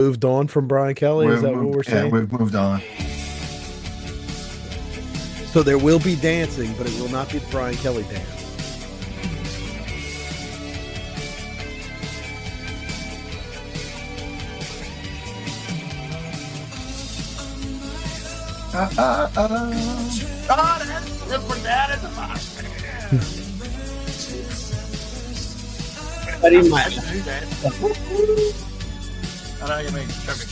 Moved on from Brian Kelly. Is that what we're saying? We've moved on. So there will be dancing, but it will not be the Brian Kelly dance. I didn't mind. Do that. I know you mean chugga.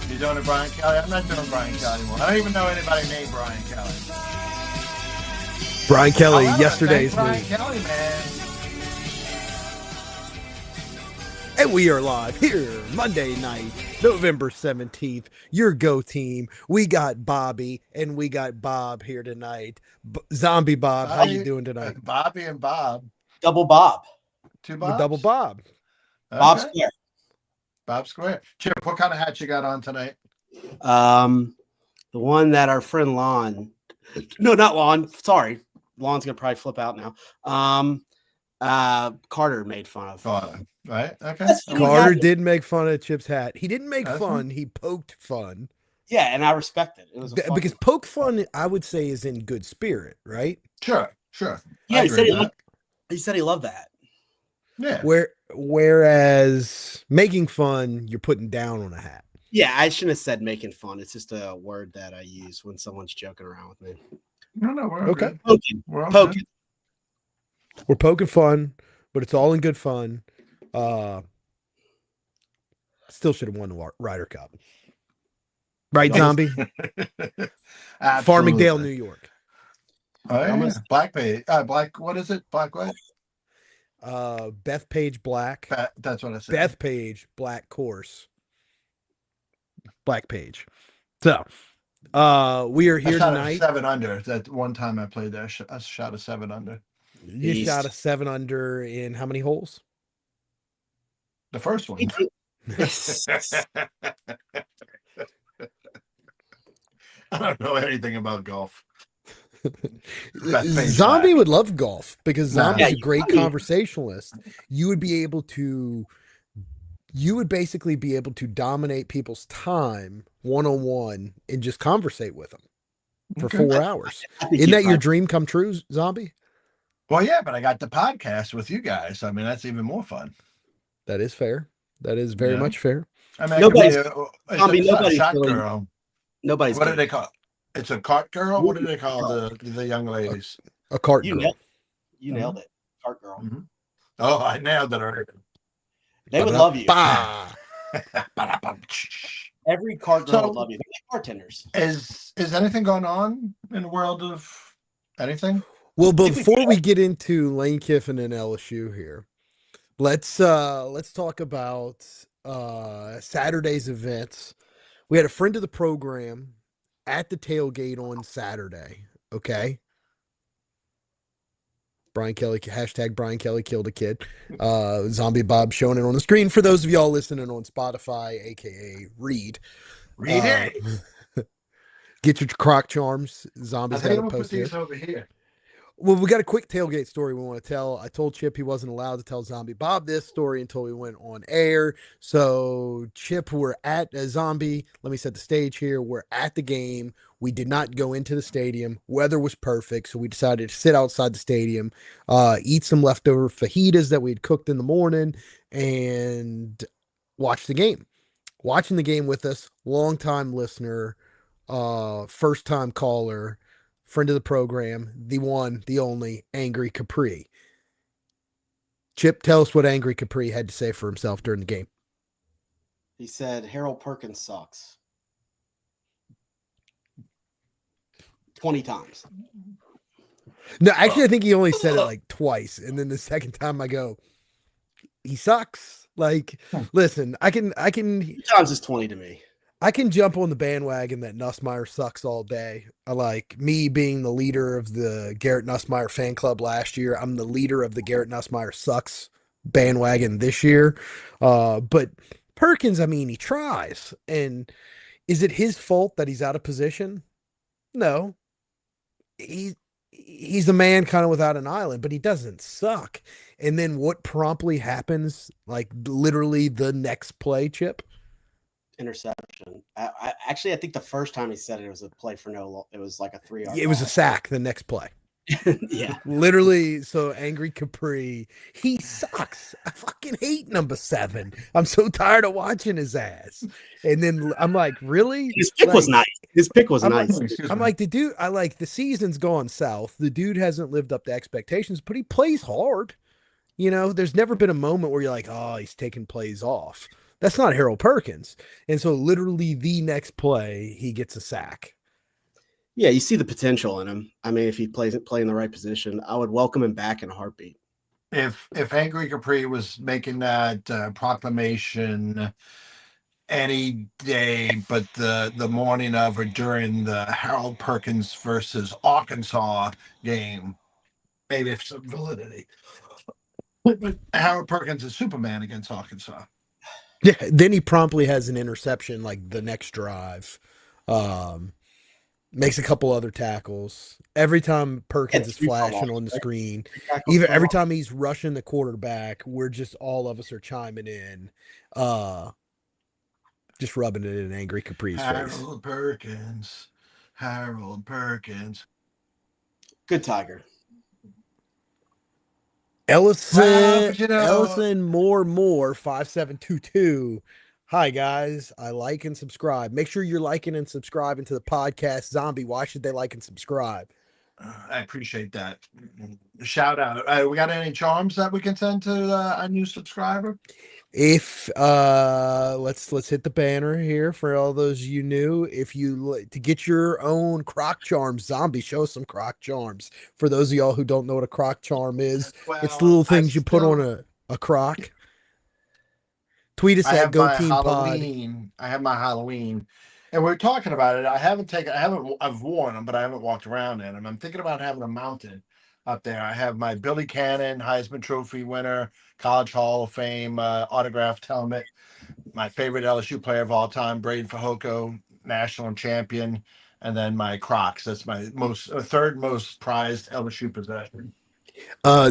You doing a Brian Kelly? I'm not doing Brian Kelly anymore. I don't even know anybody named Brian Kelly. Brian Kelly, However, yesterday's Brian news. Kelly, man. And we are live here Monday night, November 17th. Your Geaux Team. We got Bobby and we got Bob here tonight. Zombie Bob, how you doing tonight? Bobby and Bob. Double Bob. Two Bobs? Double Bob. Okay. Bob Square. Bob Square. Chip, what kind of hat you got on tonight? The one that our friend Lon. No, not Lon. Sorry. Lon's gonna probably flip out now. Carter made fun of. Right? Okay. Carter did make fun of Chip's hat. He didn't make That's fun. fine. He poked fun. Yeah, and I respect it. It was Because poke fun, I would say, is in good spirit, right? Sure. Yeah, I agree with that. he said he loved that. Yeah. Whereas making fun, you're putting down on a hat. Yeah, I shouldn't have said making fun. It's just a word that I use when someone's joking around with me. No, we're Okay. good. Poking. We're all Poking. good. We're poking fun, but it's all in good fun. Still should have won the Ryder Cup. Right, Zombie? Absolutely. Farmingdale, New York. Oh, yeah. Black page. Black. What is it? Black what? Bethpage Black. That's what I said. Bethpage Black course. Black page. So, we are here I shot tonight. a 7 under. That one time I played there, I shot a 7 under. You Beast. shot a 7 under in how many holes? The first one. I don't know anything about golf. Bethpage Zombie Black. would love golf because Zombie's Yeah, a great Zombie. conversationalist. You would basically be able to dominate people's time one-on-one and just conversate with them for Okay. 4 hours. I think Isn't he that your probably- dream come true, Zombie? Well, yeah, but I got the podcast with you guys. I mean, that's even more fun. That is fair. That is very Yeah. much fair. I mean, Nobody's- it's Zombie, not a nobody's shot really- girl. Nobody's What do good. they call? It's a cart girl. What do they call the young ladies? A cart You girl. nailed, you nailed it. Cart girl. Mhm. Oh, I nailed it already. They would love you. Bah. Every cart girl So- would love you. They're like bartenders. Is anything going on in the world of anything? Well, before we get into Lane Kiffin and LSU here, let's talk about Saturday's events. We had a friend of the program at the tailgate on Saturday. Okay. Brian Kelly, hashtag Brian Kelly killed a kid. Zombie Bob showing it on the screen for those of y'all listening on Spotify, aka Read. Read it. Get your croc charms. I Zombie's think got I'm a gonna put post here. these over here. Well, we got a quick tailgate story we want to tell. I told Chip he wasn't allowed to tell Zombie Bob this story until we went on air. So, Chip, we're at a Zombie. Let me set the stage here. We're at the game. We did not go into the stadium. Weather was perfect, so we decided to sit outside the stadium, eat some leftover fajitas that we had cooked in the morning, and watch the game. Watching the game with us, longtime listener, first-time caller, friend of the program, the one, the only, Angry Capri. Chip, tell us what Angry Capri had to say for himself during the game. He said Harold Perkins sucks. 20 times. No, actually, I think he only said it like twice, and then the second time I go, he sucks. Like, listen, I can 2 times is 20 to me. I can jump on the bandwagon that Nussmeier sucks all day. I like me being the leader of the Garrett Nussmeier fan club last year. I'm the leader of the Garrett Nussmeier sucks bandwagon this year. But Perkins, I mean, he tries. And is it his fault that he's out of position? No. He's he's a man kind of without an island, but he doesn't suck. And then what promptly happens, like literally the next play, Chip? Interception. I think the first time he said it was a play for it was like a 3-yard. It was a sack the next play. Yeah. Literally, so Angry Capri, he sucks. I fucking hate number 7. I'm so tired of watching his ass. And then I'm like, really? His pick was nice. His pick was nice. I'm like, the season's gone south. The dude hasn't lived up to expectations, but he plays hard. There's never been a moment where you're like, oh, he's taking plays off. That's not Harold Perkins. And so literally the next play, he gets a sack. Yeah, you see the potential in him. I mean, if he play in the right position, I would welcome him back in a heartbeat. If Angry Capri was making that proclamation any day but the morning of or during the Harold Perkins versus Arkansas game, maybe it's some validity. But Harold Perkins is Superman against Arkansas. Yeah, then he promptly has an interception like the next drive. Makes a couple other tackles. Every time Perkins is flashing on the screen, even every time he's rushing the quarterback, we're just all of us are chiming in, just rubbing it in Angry Capri's face. Harold Perkins. Good Tiger. Ellison more 5722. Hi guys, I like and subscribe. Make sure you're liking and subscribing to the podcast. Zombie, why should they like and subscribe? I appreciate that. Shout out. We got any charms that we can send to a new subscriber? If let's hit the banner here for all those you knew. If you to get your own croc charms, Zombie, show us some croc charms. For those of y'all who don't know what a croc charm is, it's the little things you put on a croc. Tweet us at Geaux Team Pod. I have my Halloween, and we're talking about it. I've worn them, but I haven't walked around in them. I'm thinking about having them mounted up there. I have my Billy Cannon Heisman Trophy winner, College Hall of Fame autographed helmet, my favorite LSU player of all time, Braden Fajoko, national champion, and then my Crocs. That's my third most prized LSU possession.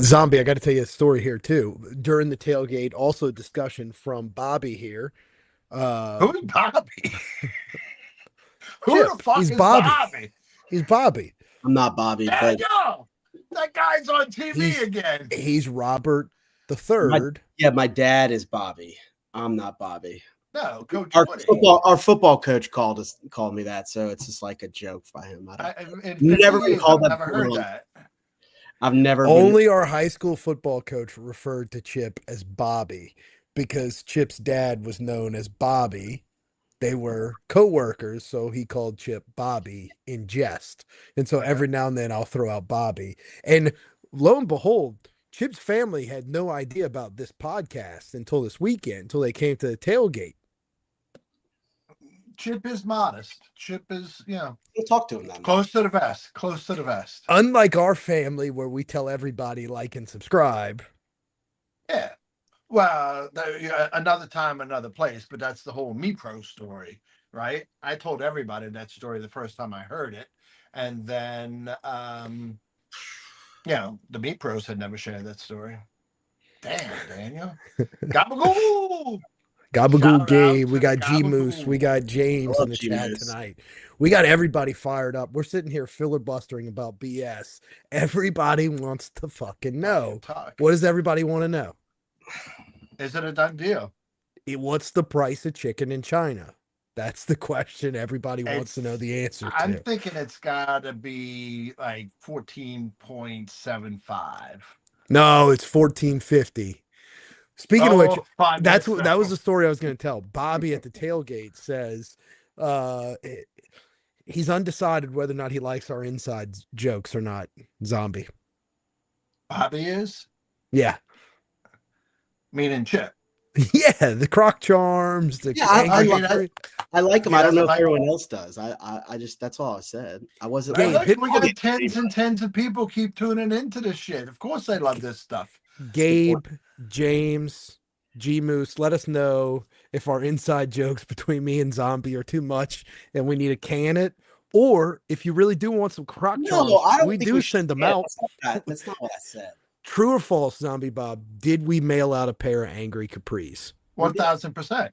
Zombie, I got to tell you a story here too. During the tailgate, also discussion from Bobby here. Who's Bobby? Who Chip, the fuck is Bobby? He's Bobby. I'm not Bobby, but that guy's on TV again. He's Robert the Third. My dad is Bobby. I'm not Bobby. No, Coach. Our football coach called me that, so it's just like a joke by him. I've never been called that. Never heard that. I've never. Only our high school football coach referred to Chip as Bobby because Chip's dad was known as Bobby. They were co-workers, so he called Chip Bobby in jest. And so every now and then I'll throw out Bobby. And lo and behold, Chip's family had no idea about this podcast until this weekend, until they came to the tailgate. Chip is modest. Chip is, We'll talk to him then. Close to the vest. Close to the vest. Unlike our family where we tell everybody like and subscribe. Yeah. Well, another time, another place, but that's the whole Me Pro story, right? I told everybody that story the first time I heard it. And then, the Me Pros had never shared that story. Damn, Daniel. Gabagool! Gabagool Gabe, we got G Moose, we got James in the chat tonight. We got everybody fired up. We're sitting here filibustering about BS. Everybody wants to fucking know. What does everybody want to know? Is it a done deal? What's the price of chicken in China? That's the question everybody wants to know the answer to. I'm thinking it's got to be like 14.75. No, it's 14.50. Speaking of which, that was the story I was going to tell. Bobby at the tailgate says he's undecided whether or not he likes our inside jokes or not. Zombie. Bobby is? Yeah. Meaning Chip. Yeah, the croc charms. I like them. I don't know if everyone else does. I just that's all I said. I wasn't. We got tens and tens of people keep tuning into this shit. Of course, they love this stuff. Gabe, James, G Moose, let us know if our inside jokes between me and Zombie are too much and we need to can it, Or if you really do want some crock charms, No, I don't we think do we should. send them Yeah, out. that's not what I said. True or false, Zombie Bob? Did we mail out a pair of Angry Capris? 1000%.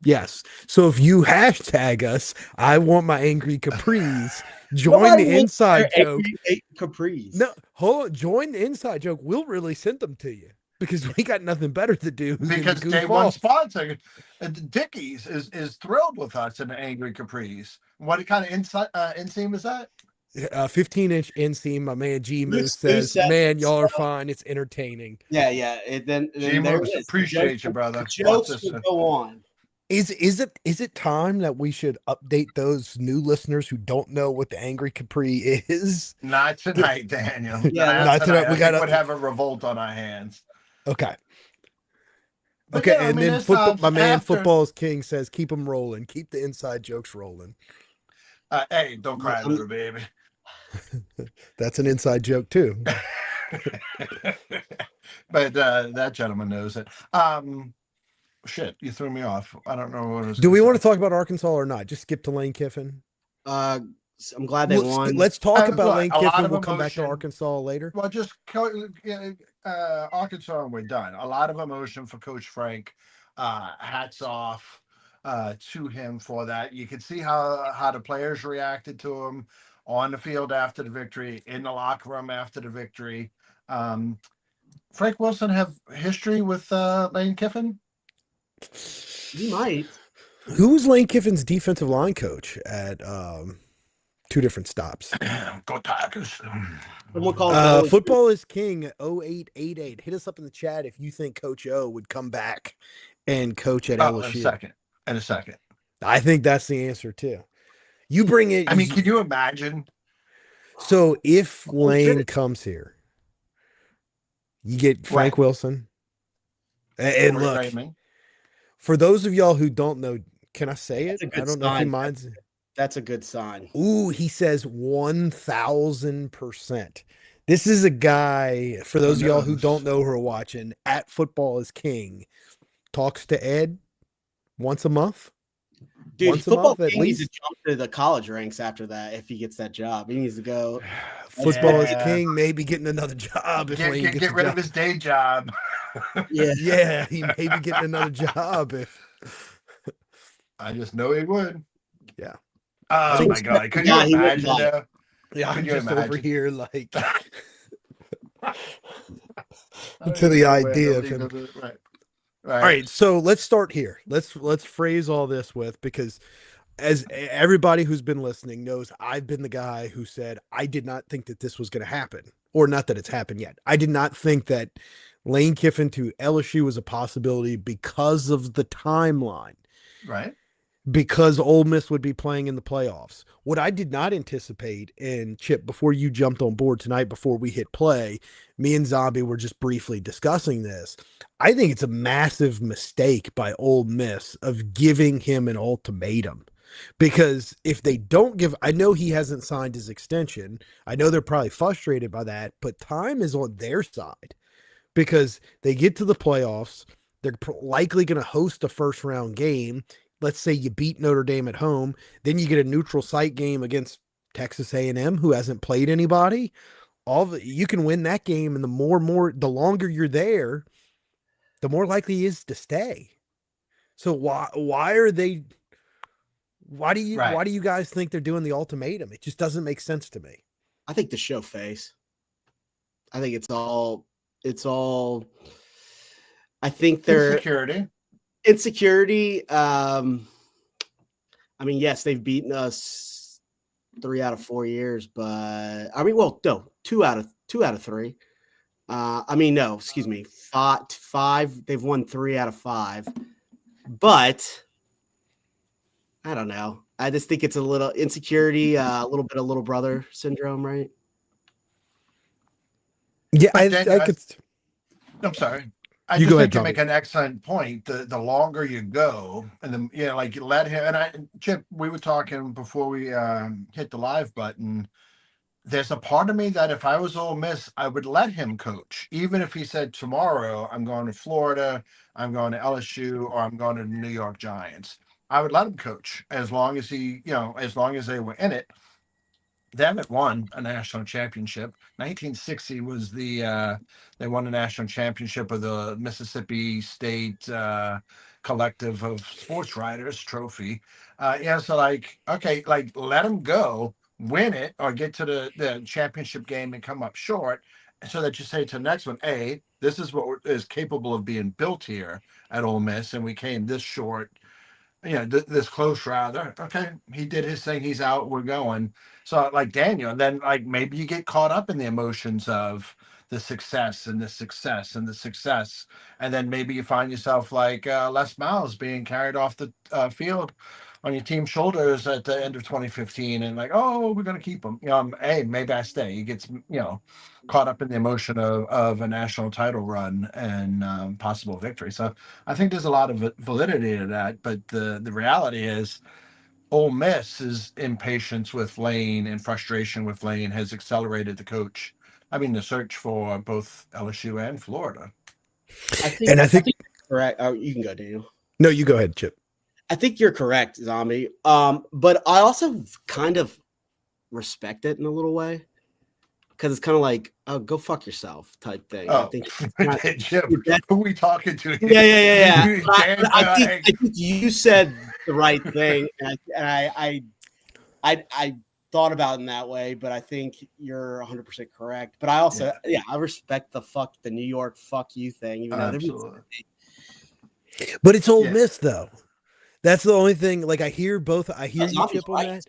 Yes. So if you hashtag us, I want my Angry Capris. Join Nobody the wants their inside joke. angry Capris. No, hold on. Join the inside joke. We'll really send them to you because we got nothing better to do than to Because goof day one off. sponsor, Dickies is thrilled with us in the Angry Capris. What kind of inseam is that? 15-inch inseam. My man G Moose Moose says, says "Man, it's, y'all are fine. It's entertaining." Yeah. Then there it G-Moose, is. appreciate you, brother. Jokes What's this? will go on. Is it time that we should update those new listeners who don't know what the Angry Capri is? Not tonight, Daniel. Yeah, not tonight. We got would have a revolt on our hands. Okay. But Okay, yeah, and then there's football, times my man after- Football's King says, keep them rolling. Keep the inside jokes rolling. Hey, don't cry, little baby. That's an inside joke too. But that gentleman knows it. Shit, you threw me off. I don't know what it was. Do we want to talk about Arkansas or not? Just skip to Lane Kiffin. I'm glad they won. Let's talk about look, Lane a lot Kiffin. of We'll come back to emotion. Arkansas later. Well, just Arkansas, and we're done. A lot of emotion for Coach Frank. Hats off to him for that. You could see how the players reacted to him on the field after the victory, in the locker room after the victory. Frank Wilson have history with Lane Kiffin? You might. Who's Lane Kiffin's defensive line coach at two different stops? Go Tigers. Someone called Football is King 0888. Hit us up in the chat if you think Coach O would come back and coach at LSU. In a second. I think that's the answer too. You bring it. I mean, can you imagine? So if Lane comes here, you get Frank Wilson. And look, for those of y'all who don't know, can I say it? I don't know if he minds. That's a good sign. Ooh, he says 1000%. This is a guy, for those of y'all who don't know who are watching, at Football is King, talks to Ed once a month. Dude, once Football a month, King needs to jump to the college ranks after that if he gets that job. He needs to go. Football is King, maybe getting another job. Get rid of his day job. Yeah, he may be getting another job. I just know he would. Yeah. Oh my God! Could you imagine that? Yeah, I'm just over here like to the idea of him. Right. All right, so let's start here. Let's phrase all this with, because as everybody who's been listening knows, I've been the guy who said I did not think that this was going to happen, or not that it's happened yet. I did not think that Lane Kiffin to LSU was a possibility because of the timeline. Right. Because Ole Miss would be playing in the playoffs. What I did not anticipate, and Chip, before you jumped on board tonight, before we hit play, me and Zombie were just briefly discussing this. I think it's a massive mistake by Ole Miss of giving him an ultimatum. Because if they don't give, I know he hasn't signed his extension. I know they're probably frustrated by that, but time is on their side. Because they get to the playoffs, they're likely going to host a first round game. Let's say you beat Notre Dame at home, then you get a neutral site game against Texas A&M, who hasn't played anybody. You can win that game, and the longer you're there, the more likely he is to stay. So why do you guys think they're doing the ultimatum? It just doesn't make sense to me. I think the show face. I think it's all. I think they're insecurity. I mean, yes, they've beaten us 3 out of 4 years, but I mean, well, no, 2 out of 3. I mean, no, excuse me, 5. They've won 3 out of 5, but I don't know. I just think it's a little insecurity, a little bit of little brother syndrome, right? Yeah, I could. I'm sorry. I you just go think ahead, you make an excellent point. The longer you go, and then like you let him. And Chip, we were talking before we hit the live button. There's a part of me that if I was Ole Miss, I would let him coach, even if he said tomorrow I'm going to Florida, I'm going to LSU, or I'm going to the New York Giants. I would let him coach as long as as long as they were in it. they haven't won a national championship. 1960 was they won a national championship of the Mississippi State Collective of Sports Writers Trophy. So like, okay, like let them go, win it, or get to the championship game and come up short, so that you say to the next one, hey, this is what is capable of being built here at Ole Miss, and we came this short, this close rather. Okay, he did his thing. He's out. We're going. So like Daniel, and then like maybe you get caught up in the emotions of the success and the success and the success, and then maybe you find yourself like Les Miles being carried off the field on your team's shoulders at the end of 2015, and like, oh, we're gonna keep him. Hey, maybe I stay. He gets caught up in the emotion of a national title run and possible victory. So I think there's a lot of validity to that, but the reality is Ole Miss's impatience with Lane and frustration with Lane has accelerated the search for both LSU and Florida. I think correct. Oh, you can go, Daniel. No, you go ahead, Chip. I think you're correct, Zombie. But I also kind of respect it in a little way, because it's kind of like, oh, go fuck yourself type thing. Oh, I think Jim, who are we talking to? Yeah. I think you said the right thing, and I thought about it in that way, but I think you're 100% correct. But I also, I respect the New York fuck you thing, even though absolutely. But it's Ole Miss though. That's the only thing. Like I hear you, Chip, on that.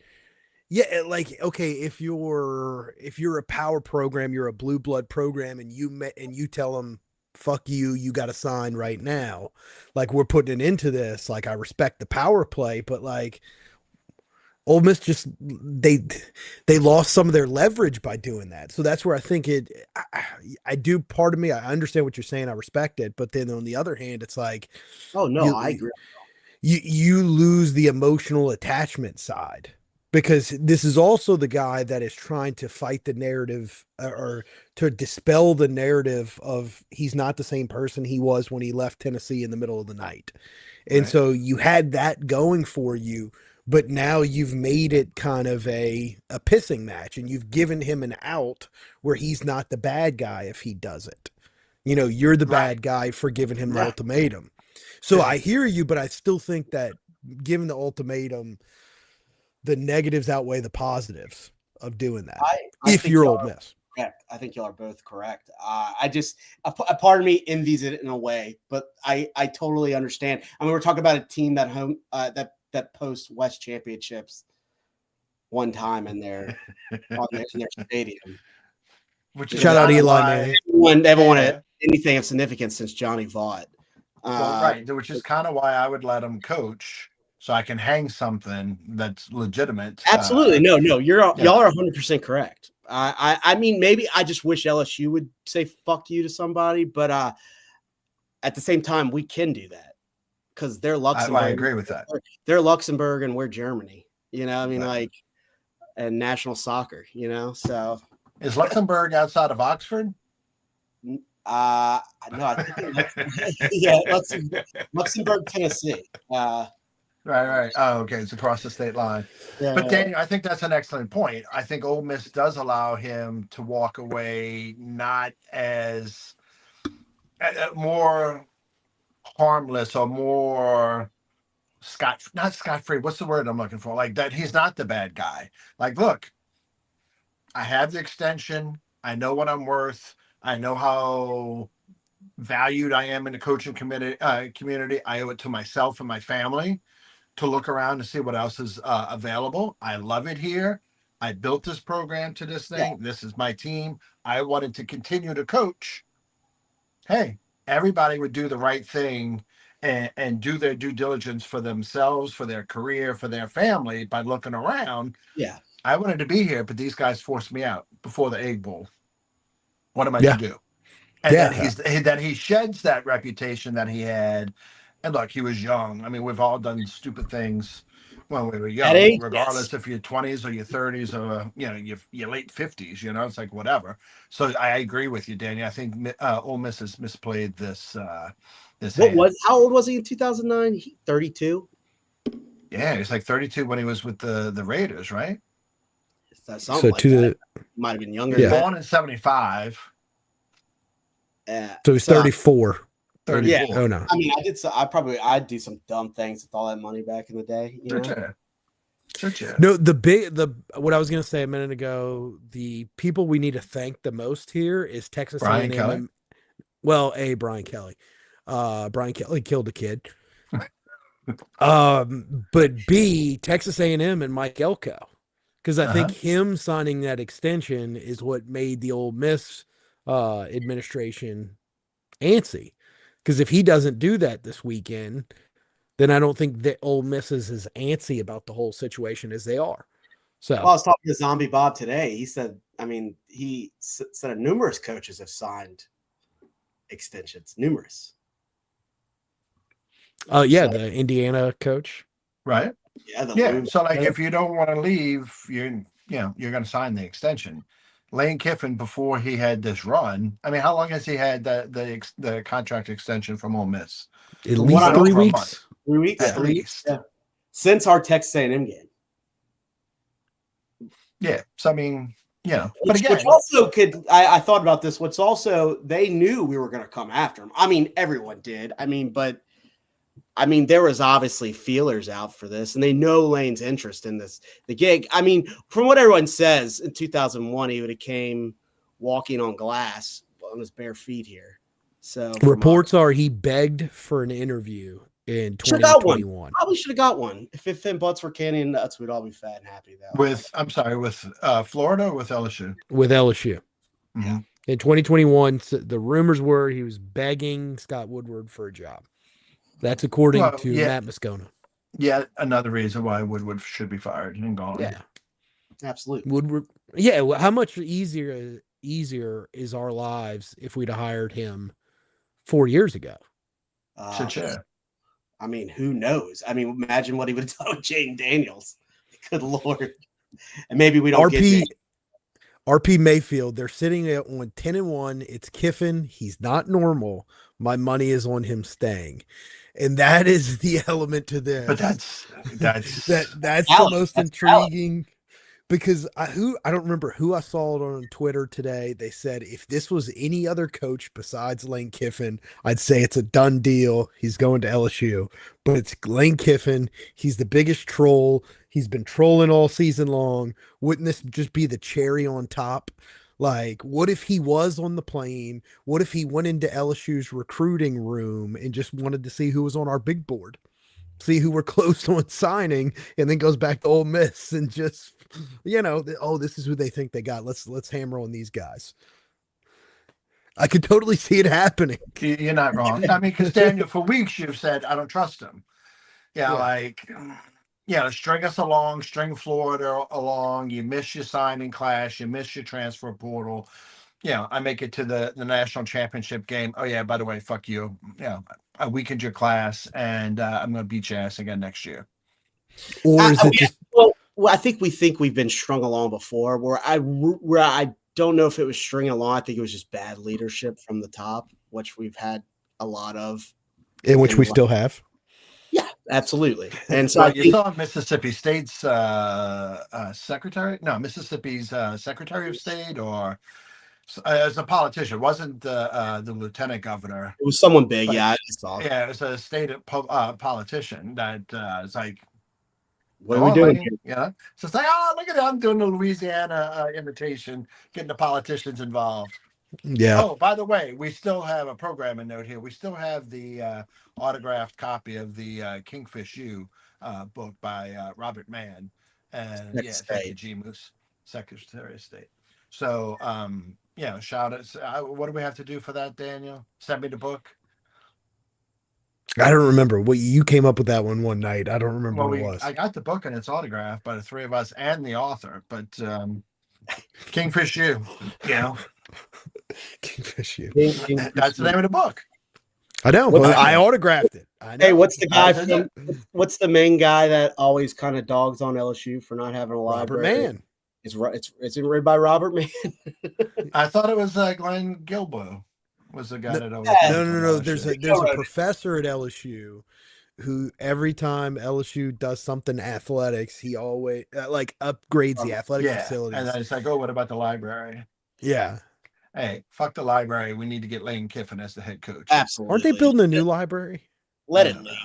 Yeah, like okay, if you're a power program, you're a blue blood program, and you tell them, "Fuck you, you got to sign right now." Like we're putting it into this. Like I respect the power play, but like Ole Miss just they lost some of their leverage by doing that. So that's where I think I do. Part of me, I understand what you're saying. I respect it, but then on the other hand, it's like, oh no, I agree. You lose the emotional attachment side, because this is also the guy that is trying to fight the narrative or to dispel the narrative of he's not the same person he was when he left Tennessee in the middle of the night. And so you had that going for you, but now you've made it kind of a pissing match, and you've given him an out where he's not the bad guy if he does it. You're the bad guy for giving him the ultimatum. So I hear you, but I still think that given the ultimatum, the negatives outweigh the positives of doing that. If you're Ole Miss. I think y'all are both correct. I just a part of me envies it in a way, but I totally understand. I mean, we're talking about a team that posts West championships one time in their stadium. Shout out Eli, man. Everyone had anything of significance since Johnny Vaught. Which is kind of why I would let him coach, so I can hang something that's legitimate. Absolutely, no, y'all are 100% correct. I mean, maybe I just wish LSU would say "fuck you" to somebody, but at the same time, we can do that because they're Luxembourg. I agree with that. They're Luxembourg and we're Germany. I mean, like, and national soccer. So is Luxembourg outside of Oxford? No, I think Luxembourg, Tennessee. Right. Oh, okay. It's across the state line. But Daniel, I think that's an excellent point. I think Ole Miss does allow him to walk away not as more harmless or more not scot-free. What's the word I'm looking for? Like that he's not the bad guy. Like, look, I have the extension. I know what I'm worth. I know how valued I am in the coaching community. I owe it to myself and my family to look around to see what else is available. I love it here. I built this program to this thing. Yeah. This is my team. I wanted to continue to coach. Hey, everybody would do the right thing and do their due diligence for themselves, for their career, for their family by looking around. Yeah. I wanted to be here, but these guys forced me out before the Egg Bowl. What am I to do? And then he sheds that reputation that he had. And look, he was young. I mean, we've all done stupid things when we were young, regardless if you're 20s or your 30s or your late 50s. It's like whatever. So I agree with you, Danny. I think Ole Miss has misplayed this. How old was he in 2009? 32. Yeah, he's like 32 when he was with the Raiders, right? That's something So like that. Might have been younger. He was than born in 75. that. So he's 34. 34. Oh no. I mean, I'd do some dumb things with all that money back in the day. You know? No, what I was going to say a minute ago, the people we need to thank the most here is Texas Brian A&M. Kelly? Well, Brian Kelly. Brian Kelly killed a kid. But B, Texas A&M and Mike Elko. Because I think him signing that extension is what made the Ole Miss administration antsy. Because if he doesn't do that this weekend, then I don't think that Ole Miss is as antsy about the whole situation as they are. So Well, I was talking to Zombie Bob today. He said, he said numerous coaches have signed extensions. Numerous. The Indiana coach. Right. Yeah. So like, if you don't want to leave, you're going to sign the extension. Lane Kiffin, before he had this run, I mean, how long has he had the contract extension from Ole Miss? At least 3 weeks. 3 weeks. At least. Yeah. Since our Texas A&M game. Yeah. So I mean, but again, which also I thought about this. What's also, they knew we were going to come after him. I mean, everyone did. There was obviously feelers out for this, and they know Lane's interest in the gig. I mean, from what everyone says, in 2001, he would have came walking on glass on his bare feet here. So reports are he begged for an interview in 2021. Probably should have got one. If Finn Butts were candy and nuts, we'd all be fat and happy though. with Florida or with LSU? With LSU. Mm-hmm. In 2021, the rumors were he was begging Scott Woodward for a job. That's according to Matt Moscona. Yeah, another reason why Woodward should be fired and gone. Yeah, absolutely. Woodward. Yeah, how much easier is our lives if we'd have hired him 4 years ago? I mean, who knows? I mean, imagine what he would have done with Jaden Daniels. Good Lord. And maybe we don't get RP Mayfield, they're sitting on 10-1. It's Kiffin. He's not normal. My money is on him staying. And that is the element to this. But that's the most intriguing. Because I don't remember who I saw it on Twitter today. They said if this was any other coach besides Lane Kiffin, I'd say it's a done deal. He's going to LSU. But it's Lane Kiffin. He's the biggest troll. He's been trolling all season long. Wouldn't this just be the cherry on top? Like, what if he was on the plane? What if he went into LSU's recruiting room and just wanted to see who was on our big board? See who we're close on signing, and then goes back to Ole Miss and just, this is who they think they got. Let's hammer on these guys. I could totally see it happening. You're not wrong. I mean, because Daniel, for weeks you've said I don't trust him. String us along, string Florida along. You miss your signing class, you miss your transfer portal. I make it to the national championship game. Oh yeah, by the way, fuck you. I weakened your class, and I'm going to beat your ass again next year. Or is it just? Well, I think we've been strung along before. Where I don't know if it was stringing along. I think it was just bad leadership from the top, which we've had a lot of, in which we still have. Yeah, absolutely. And so you saw Mississippi State's secretary. No, Mississippi's Secretary of State, or as a politician. It wasn't the lieutenant governor. It was someone big. Yeah, I saw. Yeah, it was a state politician that is like, what are we doing? So it's like, oh, look at that! I'm doing the Louisiana imitation, getting the politicians involved. Yeah. Oh, by the way, we still have a programming note here. We still have the autographed copy of the Kingfish U book by Robert Mann. And thank you, G. Moose, Secretary of State. So, shout out. What do we have to do for that, Daniel? Send me the book. I don't remember. You came up with that one night. I don't remember what it was. I got the book and it's autographed by the three of us and the author, but Kingfish U, Kingfish U. That's the name of the book. I know. But I autographed it. Hey, what's the guy what's the main guy that always kind of dogs on LSU for not having a library? Robert Mann. It's written by Robert Mann. I thought it was Glenn Gilbo was the guy that always. No. There's a professor at LSU who every time LSU does something athletics, he always like upgrades the athletic Yeah. And facilities. then it's like, oh, what about the library? Yeah. Hey, fuck the library. We need to get Lane Kiffin as the head coach. Absolutely. Aren't they building a new library? Let it leak.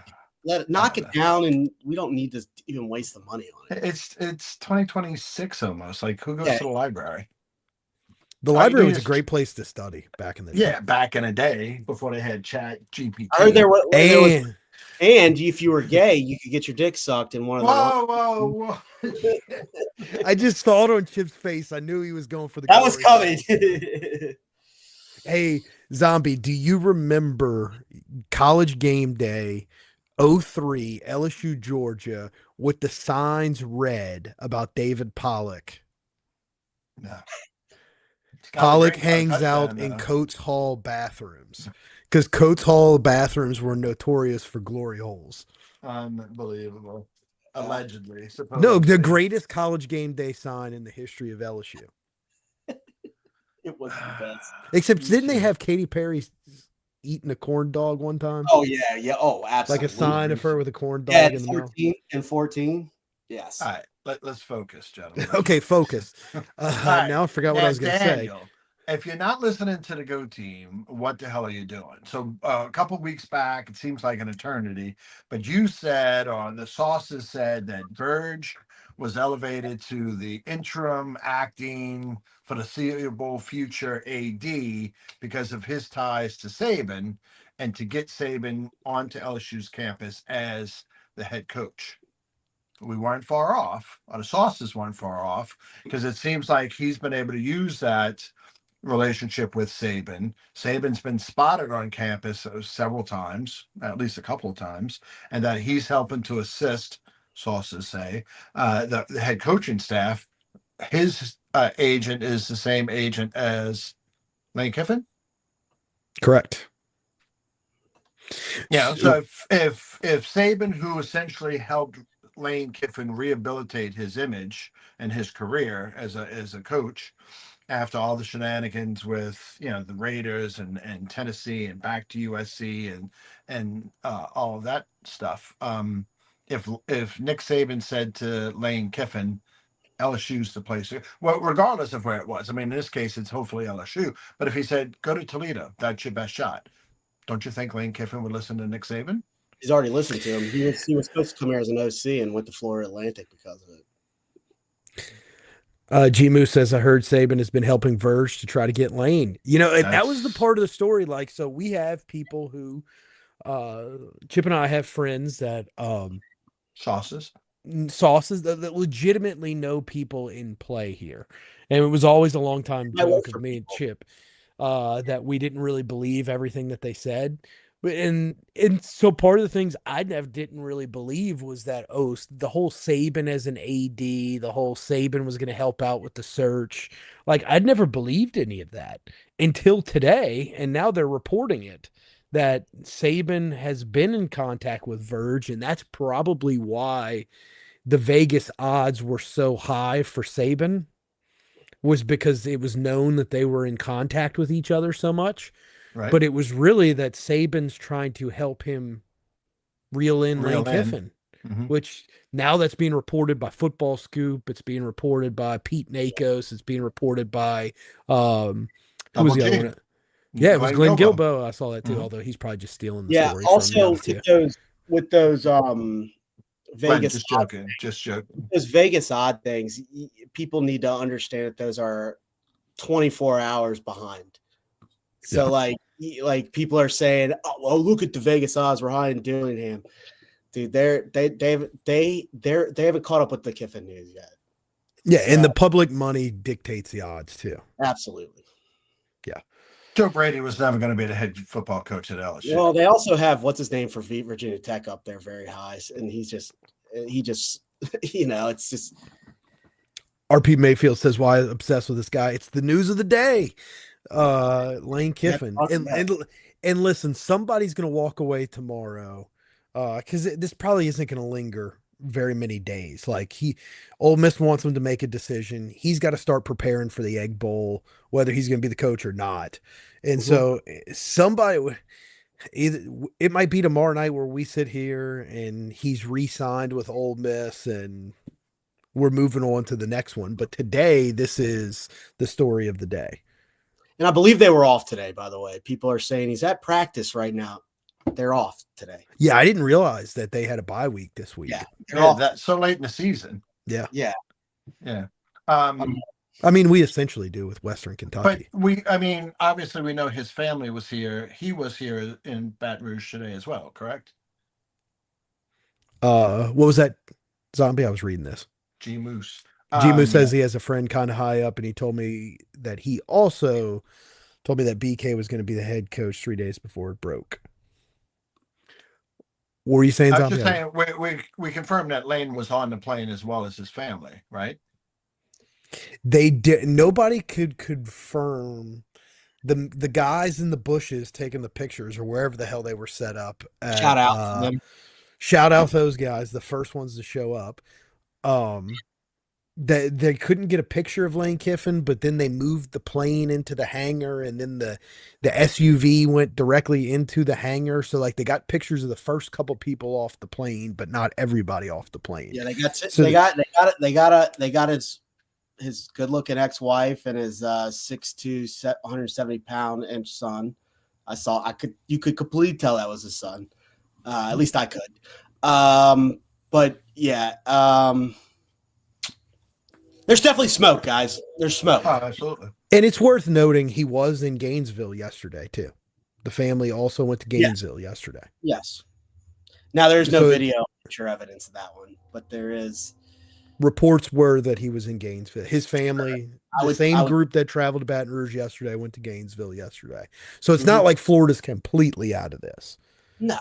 Let it knock it down, and we don't need to even waste the money on it. It's 2026 almost. Like, who goes to the library? The library was a great place to study back in the day. Yeah, back in the day before they had Chat GPT. I heard there was, and if you were gay, you could get your dick sucked in one of the. Whoa! I just saw it on Chip's face. I knew he was going for the. That was coming. Hey, Zombie, do you remember College Game Day 03 LSU Georgia with the signs read about David Pollock? No. Pollock hangs out in Coates Hall bathrooms because Coates Hall bathrooms were notorious for glory holes. Unbelievable. Allegedly. Supposedly. No, the greatest College Game Day sign in the history of LSU. It was the best. Except, didn't they have Katy Perry eating a corn dog one time? Oh, yeah. Oh, absolutely. Like a sign of her with a corn dog in the mouth. And 14. Yes. All right. Let's focus, gentlemen. Okay, focus. Right. Now I forgot what I was going to say. If you're not listening to the Geaux Team, what the hell are you doing? So a couple weeks back, it seems like an eternity, but you said, on the sources said, that Verge was elevated to the interim acting for the foreseeable future AD because of his ties to Saban, and to get Saban onto LSU's campus as the head coach. We weren't far off. The sources weren't far off, because it seems like he's been able to use that relationship with Saban. Saban's been spotted on campus several times, at least a couple of times, and that he's helping to assist, sources say, the head coaching staff. His agent is the same agent as Lane Kiffin. Correct. Yeah. So if Saban, who essentially helped Lane Kiffin rehabilitate his image and his career as a coach, after all the shenanigans with the Raiders and Tennessee and back to USC and all of that stuff, if Nick Saban said to Lane Kiffin, LSU's the place, well, regardless of where it was, I mean, in this case it's hopefully LSU, but if he said, go to Toledo, that's your best shot, don't you think Lane Kiffin would listen to Nick Saban? He's already listened to him. He was supposed to come here as an OC and went to Florida Atlantic because of it. G Moose says, I heard Saban has been helping Verge to try to get Lane. And that was the part of the story. Like, so we have people who, Chip and I have friends that sauces that legitimately know people in play here. And it was always a long time joke of me and Chip that we didn't really believe everything that they said. And so part of the things I didn't really believe was that, the whole Saban as an AD, the whole Saban was going to help out with the search. Like, I'd never believed any of that until today. And now they're reporting it, that Saban has been in contact with Verge. And that's probably why the Vegas odds were so high for Saban, was because it was known that they were in contact with each other so much. Right. But it was really that Saban's trying to help him reel in Lane Kiffin, which now that's being reported by Football Scoop. It's being reported by Pete Nakos. It's being reported by who was the other one? Yeah, it was Glenn Gilbo. I saw that too, although he's probably just stealing the story. Also with those Vegas, just joking. Those Vegas odd things, people need to understand that those are 24 hours behind. So like people are saying, oh, well, look at the Vegas odds, we're high in Dillingham. Dude, they haven't caught up with the Kiffin news yet. Yeah, so, and the public money dictates the odds too. Absolutely. Yeah. Joe Brady was never going to be the head football coach at LSU. Well, they also have what's his name for Virginia Tech up there very high, and he just it's just. RP Mayfield says, why obsessed with this guy? It's the news of the day. Lane Kiffin. And listen, somebody's going to walk away tomorrow because this probably isn't going to linger very many days. Like Ole Miss wants him to make a decision. He's got to start preparing for the Egg Bowl, whether he's going to be the coach or not. And so somebody it might be tomorrow night where we sit here and he's re-signed with Ole Miss and we're moving on to the next one. But today, this is the story of the day. And I believe they were off today, by the way. People are saying he's at practice right now. They're off today. Yeah, I didn't realize that they had a bye week this week. Yeah, they're off that so late in the season. Yeah. Yeah. I mean, we essentially do with Western Kentucky. But obviously we know his family was here. He was here in Baton Rouge today as well, correct? What was that, Zombie? I was reading this. G Moose. G Moose says he has a friend kind of high up, and he told me that he also told me that BK was going to be the head coach 3 days before it broke. What were you saying, Zombie? I was just saying we confirmed that Lane was on the plane as well as his family, right? They did. Nobody could confirm the guys in the bushes taking the pictures or wherever the hell they were set up. Shout out to them. Shout out those guys, the first ones to show up. They couldn't get a picture of Lane Kiffin, but then they moved the plane into the hangar, and then the SUV went directly into the hangar. So like they got pictures of the first couple people off the plane, but not everybody off the plane. Yeah, they got his good looking ex-wife and his 6'2", 170-pound inch son. You could completely tell that was his son. At least I could. But yeah, there's definitely smoke, guys. There's smoke. Oh, absolutely. And it's worth noting he was in Gainesville yesterday too. The family also went to Gainesville yesterday. Yes. Now there's no video or evidence of that one, but there is. Reports were that he was in Gainesville. His family, the same group that traveled to Baton Rouge yesterday, went to Gainesville yesterday. So it's not like Florida's completely out of this. No.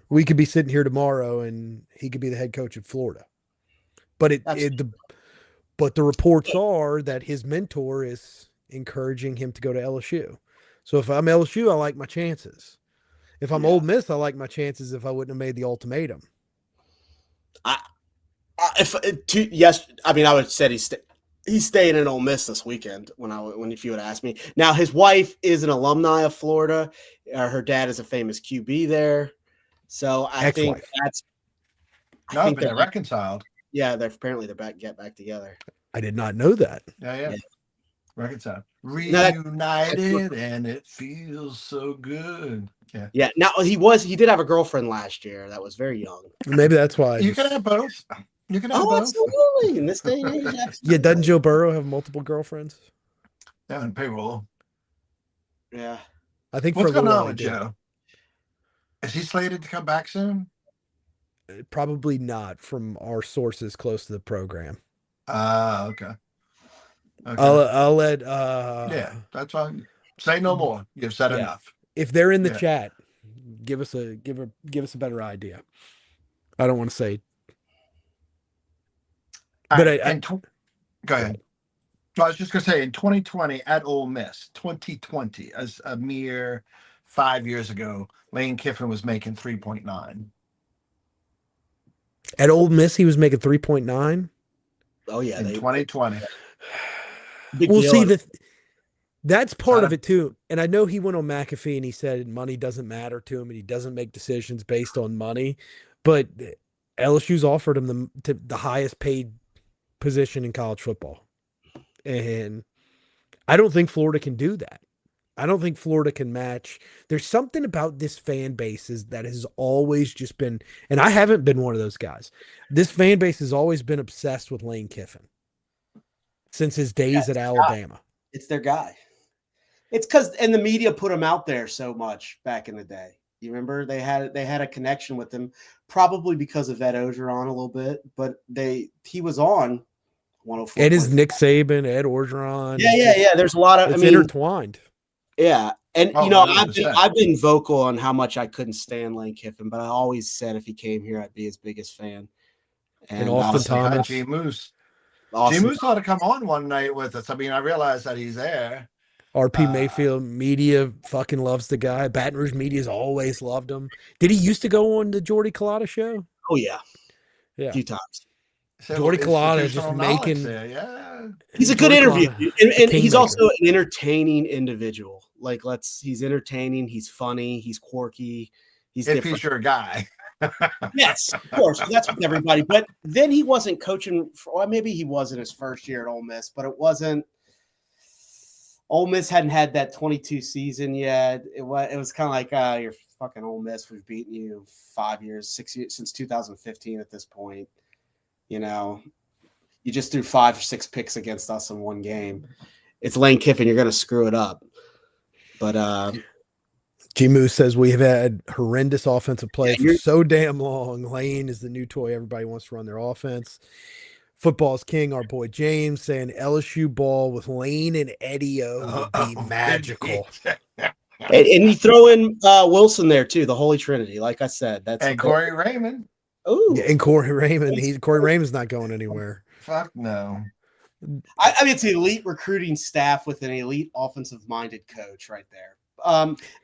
We could be sitting here tomorrow and he could be the head coach of Florida. But but the reports are that his mentor is encouraging him to go to LSU. So if I'm LSU, I like my chances. If I'm Ole Miss, I like my chances if I wouldn't have made the ultimatum. I would say he's staying in Ole Miss this weekend. If you would ask me. Now his wife is an alumni of Florida. Her dad is a famous QB there. So I think they're reconciled. Yeah, they're get back together. I did not know that. Yeah. Reconciled. Reunited, and it feels so good. Yeah. Yeah. Now he did have a girlfriend last year that was very young. Maybe that's why you can have both. You can have both. Absolutely. In this day and age, absolutely. Yeah, doesn't Joe Burrow have multiple girlfriends? Yeah, on payroll. Yeah. I think what's going on with Joe? Is he slated to come back soon? Probably not, from our sources close to the program. Okay. I'll let yeah, that's fine. Say no more. You've said enough. If they're in the chat, give us a better idea. I don't want to say. But go ahead. I was just going to say, in 2020 at Ole Miss, 2020, as a mere 5 years ago, Lane Kiffin was making 3.9. At Ole Miss, he was making 3.9. Oh yeah, in 2020. We'll see that's part of it too. And I know he went on McAfee and he said money doesn't matter to him and he doesn't make decisions based on money. But LSU's offered him the highest paid position in college football. And I don't think Florida can do that. I don't think Florida can match. There's something about this fan base that has always just been, and I haven't been one of those guys. This fan base has always been obsessed with Lane Kiffin since his days at Alabama. It's their guy. It's and the media put him out there so much back in the day. You remember they had a connection with him, probably because of Ed Orgeron a little bit, but he was on 104. It is Nick Saban, Ed Orgeron. Yeah. There's a lot of intertwined. Yeah, and I've been vocal on how much I couldn't stand Lane Kiffin, but I always said if he came here, I'd be his biggest fan. And Austin Thomas, G Moose. G Moose ought to come on one night with us. I mean, I realize that he's there. RP Mayfield media fucking loves the guy. Baton Rouge media's always loved him. Did he used to go on the Jordy Collada show? Oh yeah, a few times. So Jordy Collada just institutional knowledge making. there. Yeah. He's a good Jordy interview, Collada, and he's kingmaker. also an entertaining individual. Like, he's entertaining, he's funny, he's quirky, he's If different. he's your guy. Yes, of course, that's with everybody. But then he wasn't coaching well, maybe he was in his first year at Ole Miss, but it wasn't. Ole Miss hadn't had that 22 season yet. It was kind of like you're fucking Ole Miss. We've beaten you 5 years, 6 years since 2015 at this point. You know, you just threw 5 or 6 picks against us in one game. It's Lane Kiffin. You're going to screw it up. But G Moose says we have had horrendous offensive play for you're- so damn long. Lane is the new toy. Everybody wants to run their offense. Football's king, our boy James, saying LSU ball with Lane and Eddie O would be magical. and you throw in Wilson there too, the Holy Trinity. Like I said, that's And Corey Raymond. Ooh, Yeah, and Corey Raymond. Corey Raymond's not going anywhere. Fuck no. I mean, it's an elite recruiting staff with an elite offensive-minded coach right there.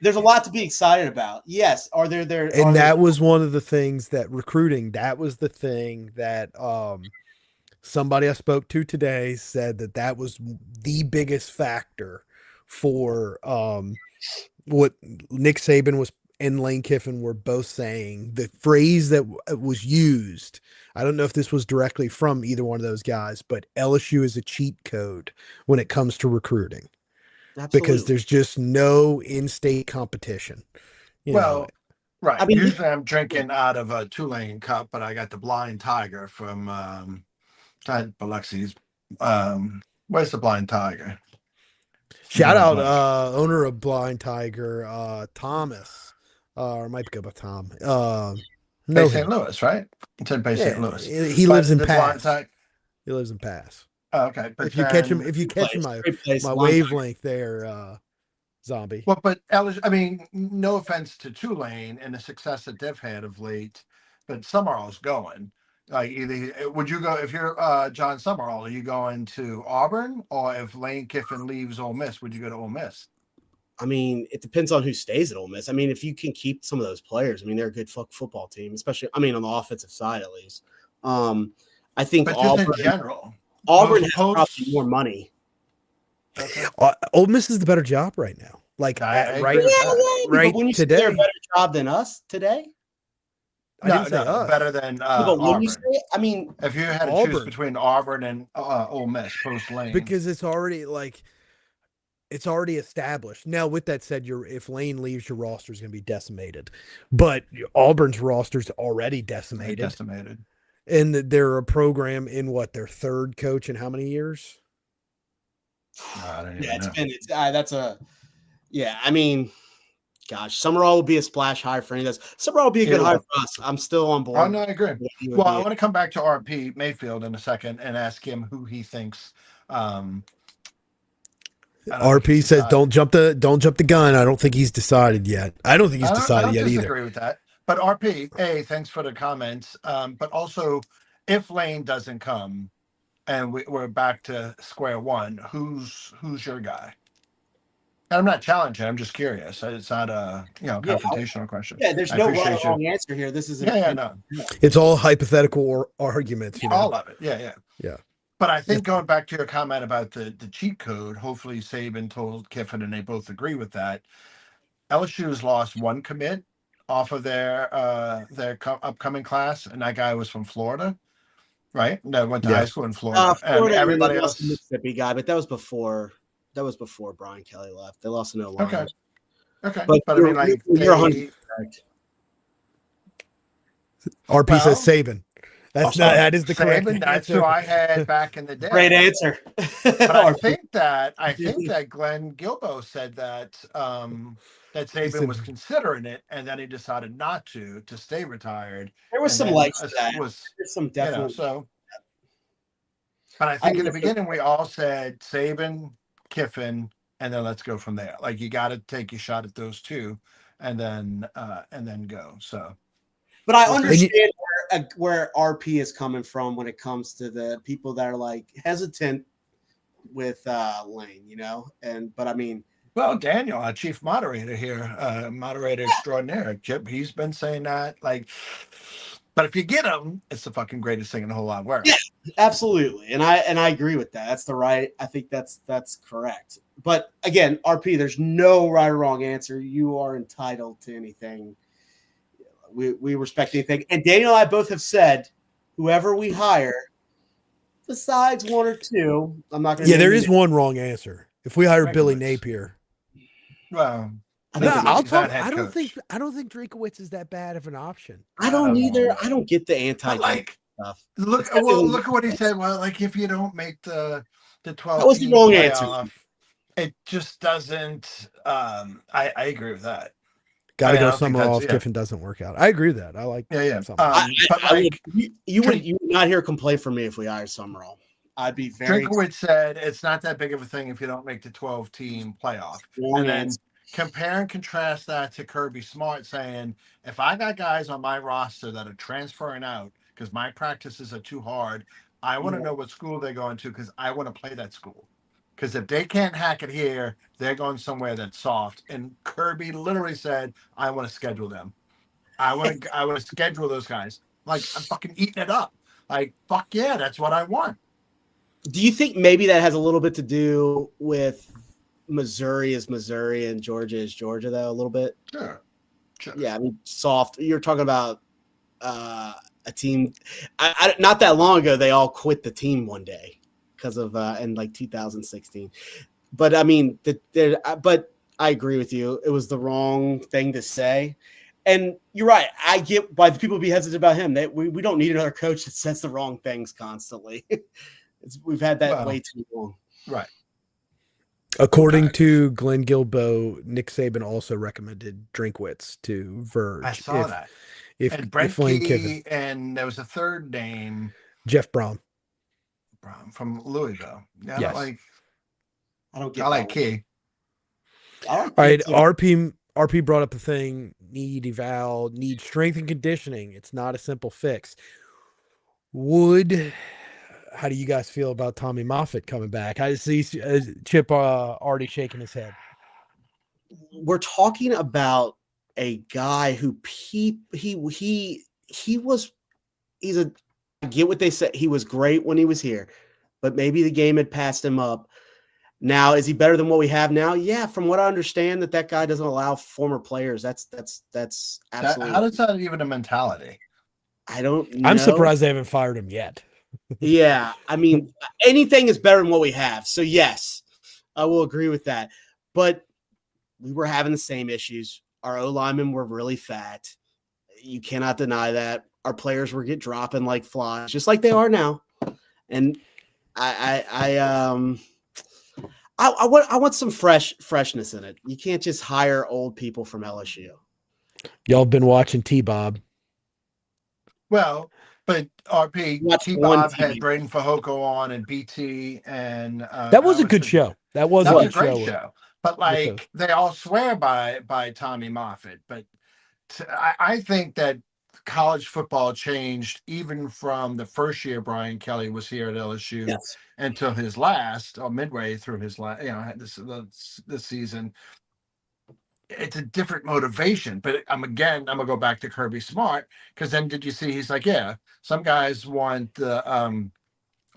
There's a lot to be excited about. Yes, are there? And that was one of the things that recruiting. That was the thing that somebody I spoke to today said that was the biggest factor for what Nick Saban was and Lane Kiffin were both saying. The phrase that was used, I don't know if this was directly from either one of those guys, but LSU is a cheat code when it comes to recruiting. Absolutely. Because there's just no in-state competition. Right. I mean, usually I'm drinking out of a Tulane cup, but I got the Blind Tiger from Biloxi's. Where's the Blind Tiger? Shout out owner of Blind Tiger, Thomas. Or it might go by Tom. Bay St. Louis, right? It's in Bay St. Louis. He lives in Pass. He lives in Pass. Oh, okay. But if you catch him my wavelength there, Zombie. Well, but LSU, I mean, no offense to Tulane and the success that they've had of late, but Summerall's going. Like, either would you go if you're John Summerall? Are you going to Auburn, or if Lane Kiffin leaves Ole Miss, would you go to Ole Miss? I mean, it depends on who stays at Ole Miss. I mean, if you can keep some of those players, I mean, they're a good football team, especially. I mean, on the offensive side at least. I think but Auburn, just in general, Auburn has probably more money. Okay. Ole Miss is the better job right now. Like right But when you today, they're a better job than us today. No, better than Auburn. You say, I mean, if you had to choose between Auburn and Ole Miss post Lane, because it's already established. Now, with that said, if Lane leaves, your roster is going to be decimated. But Auburn's roster is already decimated. And they're a program in their third coach in how many years? I don't even know. I mean, gosh, Summerall will be a splash hire for any of this. Summerall will be a good hire for us. I'm still on board. Oh, no, I agree. Well, I want to come back to RP Mayfield in a second and ask him who he thinks. RP says, "Don't jump the gun." I don't think he's decided yet. I don't think he's decided yet either. I disagree with that. But RP, thanks for the comments. But also, if Lane doesn't come, and we're back to square one, who's your guy? And I'm not challenging. I'm just curious. It's not a confrontational question. Yeah, there's no wrong answer here. This is no. It's all hypothetical arguments. All of it. Yeah. But I think going back to your comment about the cheat code, hopefully Saban told Kiffin, and they both agree with that. LSU has lost one commit off of their upcoming class, and that guy was from Florida, right? That went to high school in Florida. Florida, and everybody else, Mississippi guy, but that was before Brian Kelly left. They lost no line. Okay. But I mean, like, you're 100%. RP says Saban. That is the correct answer. That's who I had back in the day. Great answer. But I think that Glenn Gilbo said that Saban was considering it, and then he decided not to stay retired. There was some likes to that. There's some definitely. But I think in the beginning we all said Saban, Kiffin, and then let's go from there. Like, you got to take your shot at those two, and then go. So, but I understand where RP is coming from when it comes to the people that are like hesitant with Lane, but I mean, well, Daniel, our chief moderator here, moderator extraordinaire, Chip, he's been saying that, like, But if you get him, it's the fucking greatest thing in the whole wide world. Yeah, absolutely. And I agree with that. That's the right. I think that's correct. But again, RP, there's no right or wrong answer. You are entitled to anything. We respect anything. And Daniel and I both have said, whoever we hire, besides one or two, I'm not going to. Yeah, there is one wrong answer. If we hire Billy Drinkowitz. Napier, Well, I no, think I'll he's not talk. head I don't coach. think Drinkowitz is that bad of an option. I don't either. know. I don't get the anti Like, stuff. look at what he said. Well, like if you don't make the 12 That was the team wrong answer. playoff, it just doesn't. I agree with that. Got to I go don't think somewhere that's- else. yeah. Kiffin doesn't work out. I agree with that. I like Yeah. Summerall. But I like would, you would not hear a complaint from me if we hired Summerall. I'd be very Drinkowitz said, it's not that big of a thing if you don't make the 12 team playoff. wrong And then answer. compare and contrast that to Kirby Smart saying, if I got guys on my roster that are transferring out because my practices are too hard, I want to know what school they're going to because I want to play that school. Because if they can't hack it here, they're going somewhere that's soft. And Kirby literally said, I want to schedule them. I want to schedule those guys. Like, I'm fucking eating it up. Like, fuck yeah, that's what I want. Do you think maybe that has a little bit to do with Missouri is Missouri and Georgia is Georgia, though, a little bit? Sure. Yeah, I mean, soft. You're talking about a team. Not that long ago, they all quit the team one day because of in like 2016. But I mean, but I agree with you. It was the wrong thing to say. And you're right. I get why the people be hesitant about him. We don't need another coach that says the wrong things constantly. We've had that way too long. Right. According to Glenn Gilbo, Nick Saban also recommended Drinkwitz to Verge. I saw that. If Brent Lane Key, Kiffin, and there was a third name Jeff Brown. From Louisville. Yeah, Yes. I don't get. I like Key. All right, RP brought up the thing: need eval, need strength and conditioning. It's not a simple fix. How do you guys feel about Tommy Moffitt coming back? I see Chip already shaking his head. We're talking about a guy who I get what they said. He was great when he was here, but maybe the game had passed him up. Now, is he better than what we have now? Yeah, from what I understand, that guy doesn't allow former players. That's absolutely. How is that even a mentality? I don't know. I'm surprised they haven't fired him yet. Yeah, I mean, anything is better than what we have. So yes, I will agree with that. But we were having the same issues. Our O linemen were really fat. You cannot deny that. Our players were dropping like flies, just like they are now. And I want some freshness in it. You can't just hire old people from LSU. Y'all been watching T-Bob. Well, but RP, Watch T-Bob one had TV. Braden Fahoko on and BT and That was a good show. That was a a good great show. show. But like they all swear by Tommy Moffitt. But I think that college football changed even from the first year Brian Kelly was here at LSU until his last, or midway through his last, this season. It's a different motivation, but I'm gonna go back to Kirby Smart, because then did you see he's like, yeah, some guys want the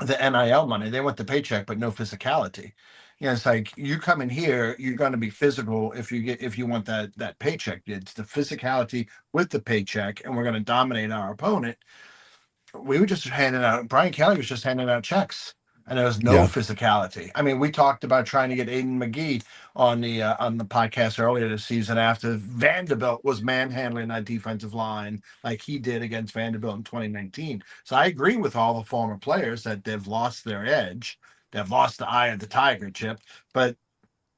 NIL money, they want the paycheck, but no physicality. It's like you come in here, you're going to be physical if you want that paycheck. It's the physicality with the paycheck, and we're going to dominate our opponent. We were just handing out. Brian Kelly was just handing out checks, and there was no physicality. I mean, we talked about trying to get Aiden McGee on the podcast earlier this season after Vanderbilt was manhandling that defensive line like he did against Vanderbilt in 2019. So I agree with all the former players that they've lost their edge. They've lost the eye of the tiger, Chip. But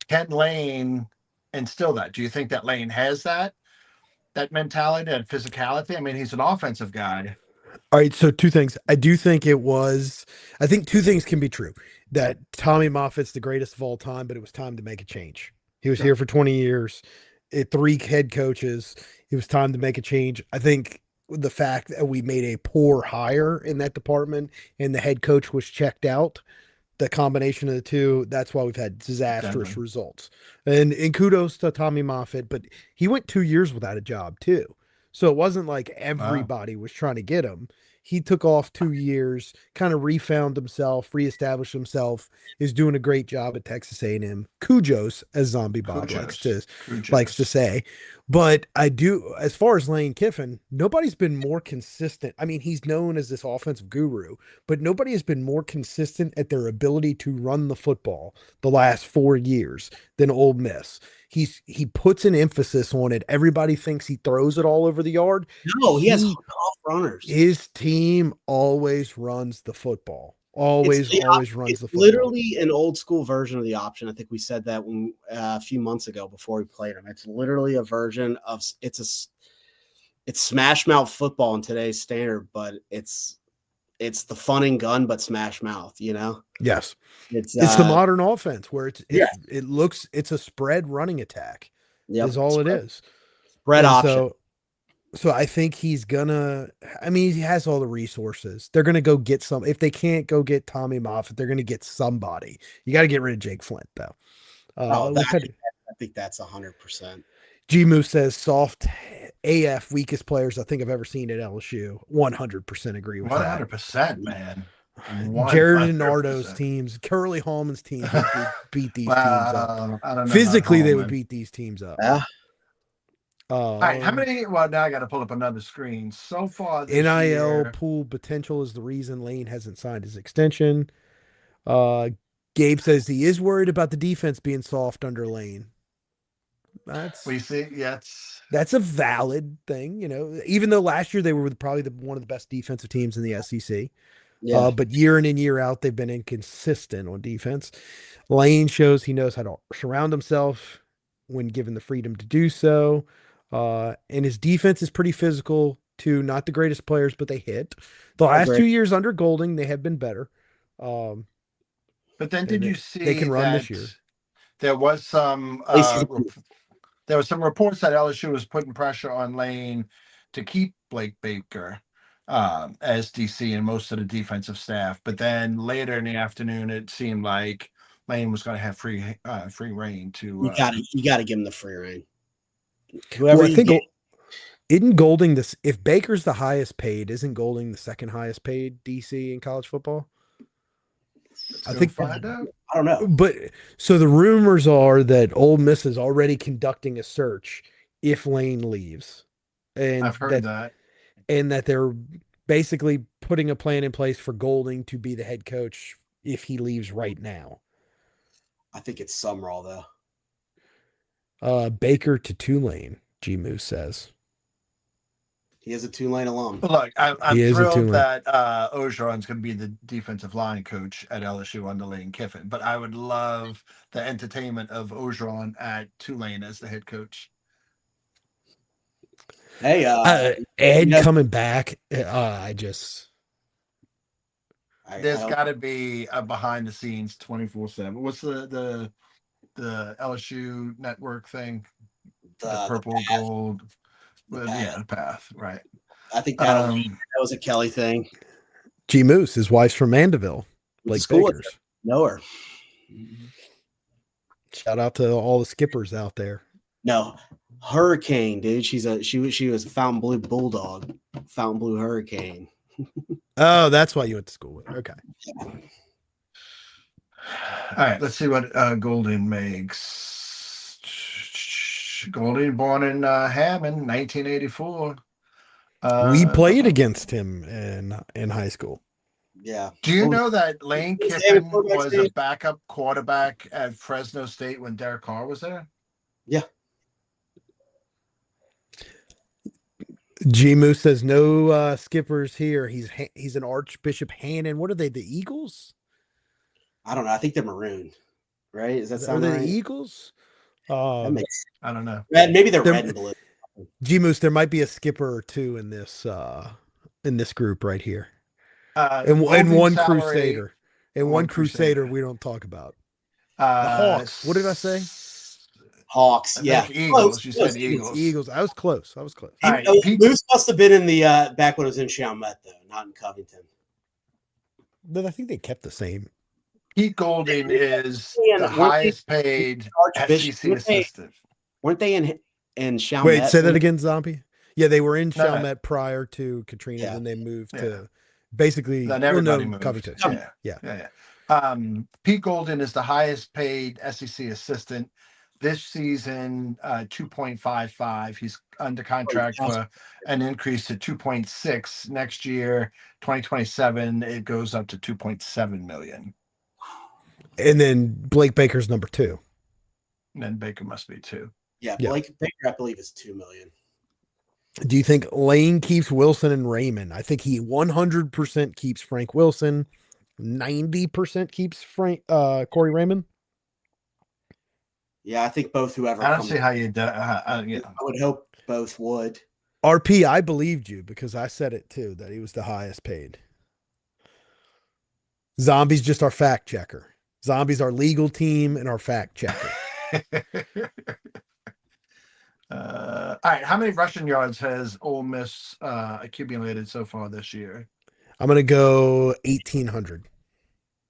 can Lane instill that? Do you think that Lane has that mentality, that physicality? I mean, he's an offensive guy. All right, so two things. I think two things can be true. That Tommy Moffitt's the greatest of all time, but it was time to make a change. He was here for 20 years, 3 head coaches. It was time to make a change. I think the fact that we made a poor hire in that department and the head coach was checked out, the combination of the two, that's why we've had disastrous results. And kudos to Tommy Moffitt, but he went 2 years without a job too. So it wasn't like everybody was trying to get him. He took off 2 years, kind of refound himself, reestablished himself, is doing a great job at Texas A&M. Kujos, as Zombie Bob likes to Kujos. say. But I do, as far as Lane Kiffin, nobody's been more consistent. I mean, he's known as this offensive guru, but nobody has been more consistent at their ability to run the football the last 4 years than Ole Miss. He puts an emphasis on it. Everybody thinks he throws it all over the yard. No, he has off runners. His team always runs the football. Always runs the football. Literally an old school version of the option. I think we said that when a few months ago before we played him. It's literally a version of it's smash mouth football in today's standard, but it's the fun and gun, but smash mouth, you know? Yes. It's the modern offense where it's a spread running attack. Yep. Is all it is. Spread option. So I think he's gonna, I mean, he has all the resources. They're gonna go get some. If they can't go get Tommy Moffitt, they're gonna get somebody. You got to get rid of Jake Flint, though. I think that's 100%. G Moose says soft AF weakest players I think I've ever seen at LSU. 100% agree with that. 100%, man. 100%. Jared Nardo's teams, Curly Hallman's teams would beat these teams up. I don't know Physically, they would beat these teams up. Yeah. All right, how many? Well, now I got to pull up another screen. So far, this NIL year, pool potential is the reason Lane hasn't signed his extension. Gabe says he is worried about the defense being soft under Lane. That's a valid thing, you know. Even though last year they were probably one of the best defensive teams in the SEC. Yeah. But year in and year out, they've been inconsistent on defense. Lane shows he knows how to surround himself when given the freedom to do so. And his defense is pretty physical too. Not the greatest players, but they hit. The last 2 years under Golding, they have been better. But then did you see they can run this year? There was some reports that LSU was putting pressure on Lane to keep Blake Baker as DC and most of the defensive staff. But then later in the afternoon, it seemed like Lane was going to have free reign to. You got to give him the free reign. I think isn't Golding this? If Baker's the highest paid, isn't Golding the second highest paid DC in college football? I think find out. I don't know. But so the rumors are that Ole Miss is already conducting a search if Lane leaves, and I've heard that, and that they're basically putting a plan in place for Golding to be the head coach if he leaves right now. I think it's Sumrall though. Baker to Tulane, G Moose says. He is a Tulane alum. Look, I'm thrilled that Ogeron's going to be the defensive line coach at LSU under Lane Kiffin, but I would love the entertainment of Ogeron at Tulane as the head coach. Hey, Ed coming back. There's got to be a behind the scenes 24/7. What's the LSU network thing? The purple gold. The path, right? I think that was a Kelly thing. G Moose, his wife's from Mandeville. Blake Baker's. Know her. Shout out to all the skippers out there. No, Hurricane, dude. She was a Fountain Blue Bulldog, Fountain Blue Hurricane. Oh, that's why you went to school with her. Okay. All right, let's see what Golding makes. Golding born in Hammond, 1984. We played against him in high school. Yeah. Do you know that Lane Kiffin was a backup quarterback at Fresno State when Derek Carr was there? Yeah. G Moose says no skippers here. He's an Archbishop Hannon. What are they? The Eagles? I don't know. I think they're maroon. Right? Is that Are sound they right? The Eagles? I don't know. Maybe they're red and blue. G Moose, there might be a skipper or two in this group right here. And one salary, Crusader. And one Crusader we don't talk about. The Hawks. What did I say? Hawks. Yeah. Eagles. You said Eagles. Eagles. I was close. All right, Moose must have been in the back when it was in Chalmette, though, not in Covington. But I think they kept the same. Pete Golding is the highest paid SEC assistant. Weren't they in Chalmette? Wait, say that again, Zombie. Yeah, they were in No, no. Chalmette prior to Katrina. Yeah. Then they moved Yeah. to basically Then everybody moved. Covington. Yeah. Yeah. Pete Golden is the highest paid SEC assistant this season, 2.55. He's under contract for an increase to 2.6 next year. 2027, it goes up to 2.7 million. And then Blake Baker's number 2. And then Baker must be 2. Yeah, Yeah. Blake Baker, I believe, is $2 million. Do you think Lane keeps Wilson and Raymond? I think he 100% keeps Frank Wilson. 90% keeps Corey Raymond. Yeah, I think both whoever I don't comes. see how you do. I would hope both would. RP, I believed you because I said it too, that he was the highest paid. Zombie's just our fact checker. Zombie's our legal team and our fact checker. All right, how many rushing yards has Ole Miss accumulated so far this year? I'm going to go 1,800.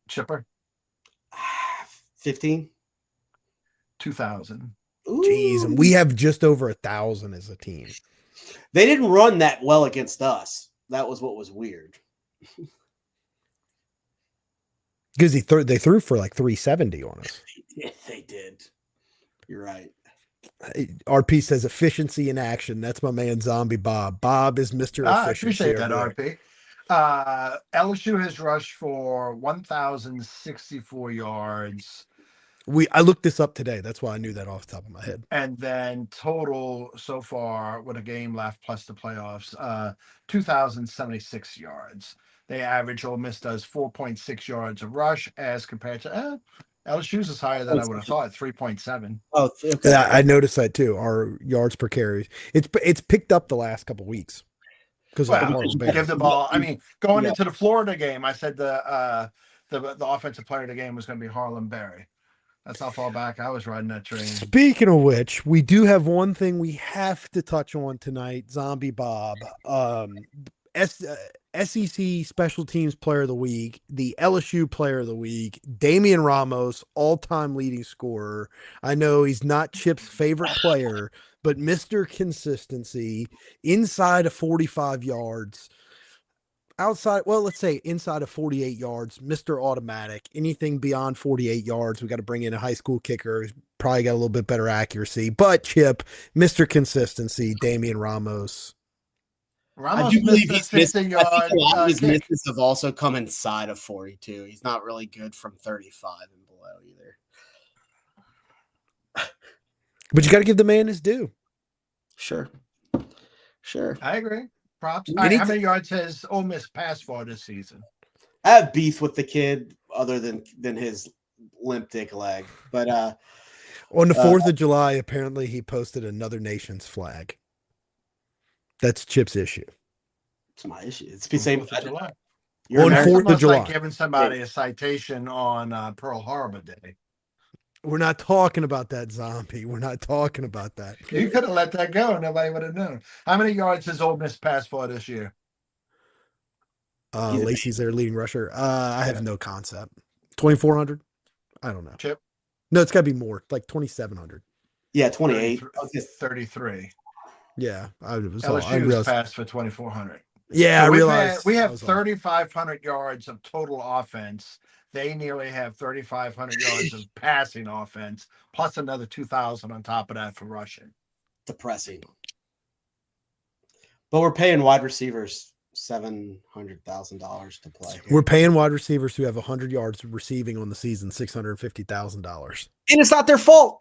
Chipper? 15? 2,000. Jeez, and we have just over 1,000 as a team. They didn't run that well against us. That was what was weird. Because they threw for like 370 on us. Yeah, they did. You're right. RP says efficiency in action. That's my man, Zombie Bob. Bob is Mr. I Efficiency. appreciate that, RP. LSU has rushed for 1,064 yards. I looked this up today. That's why I knew that off the top of my head. And then total so far with a game left plus the playoffs, 2,076 yards. They average, Ole Miss does 4.6 yards a rush as compared to LSU's is higher than I would have thought, 3.7. Oh, okay. Yeah, I noticed that too. Our yards per carry. It's picked up the last couple of weeks. Because give the ball. I mean, going into the Florida game, I said the offensive player of the game was going to be Harlan Berry. That's how far back I was riding that train. Speaking of which, we do have one thing we have to touch on tonight, Zombie Bob. SEC Special Teams Player of the Week, the LSU Player of the Week, Damian Ramos, all-time leading scorer. I know he's not Chip's favorite player, but Mr. Consistency, inside of 45 yards, outside, well, let's say inside of 48 yards, Mr. Automatic. Anything beyond 48 yards, we got to bring in a high school kicker who's probably got a little bit better accuracy. But Chip, Mr. Consistency, Damian Ramos. Ramos I do believe missed he's a 50-yard a lot of his kick. misses have also come inside of 42. He's not really good from 35 and below either. But you got to give the man his due. Sure. I agree. Props. All right, how many yards has Ole Miss passed for this season? I have beef with the kid other than his limp dick leg. But on the 4th of July, apparently he posted another nation's flag. That's Chip's issue. It's my issue. It's the same. 4th of July. On 4th of July. Like giving somebody a citation on Pearl Harbor Day. We're not talking about that, Zombie. We're not talking about that. You could have let that go. Nobody would have known. How many yards has Ole Miss passed for this year? Lacey's their leading rusher. I have no concept. 2,400? I don't know. Chip? No, it's got to be more. Like 2,700. Yeah, 28. 33. Yeah. LSU's passed for 2,400. Yeah, so I realized. We have 3,500 yards of total offense. They nearly have 3,500 yards of passing offense, plus another 2,000 on top of that for rushing. Depressing. But we're paying wide receivers $700,000 to play here. We're paying wide receivers who have 100 yards receiving on the season $650,000. And it's not their fault.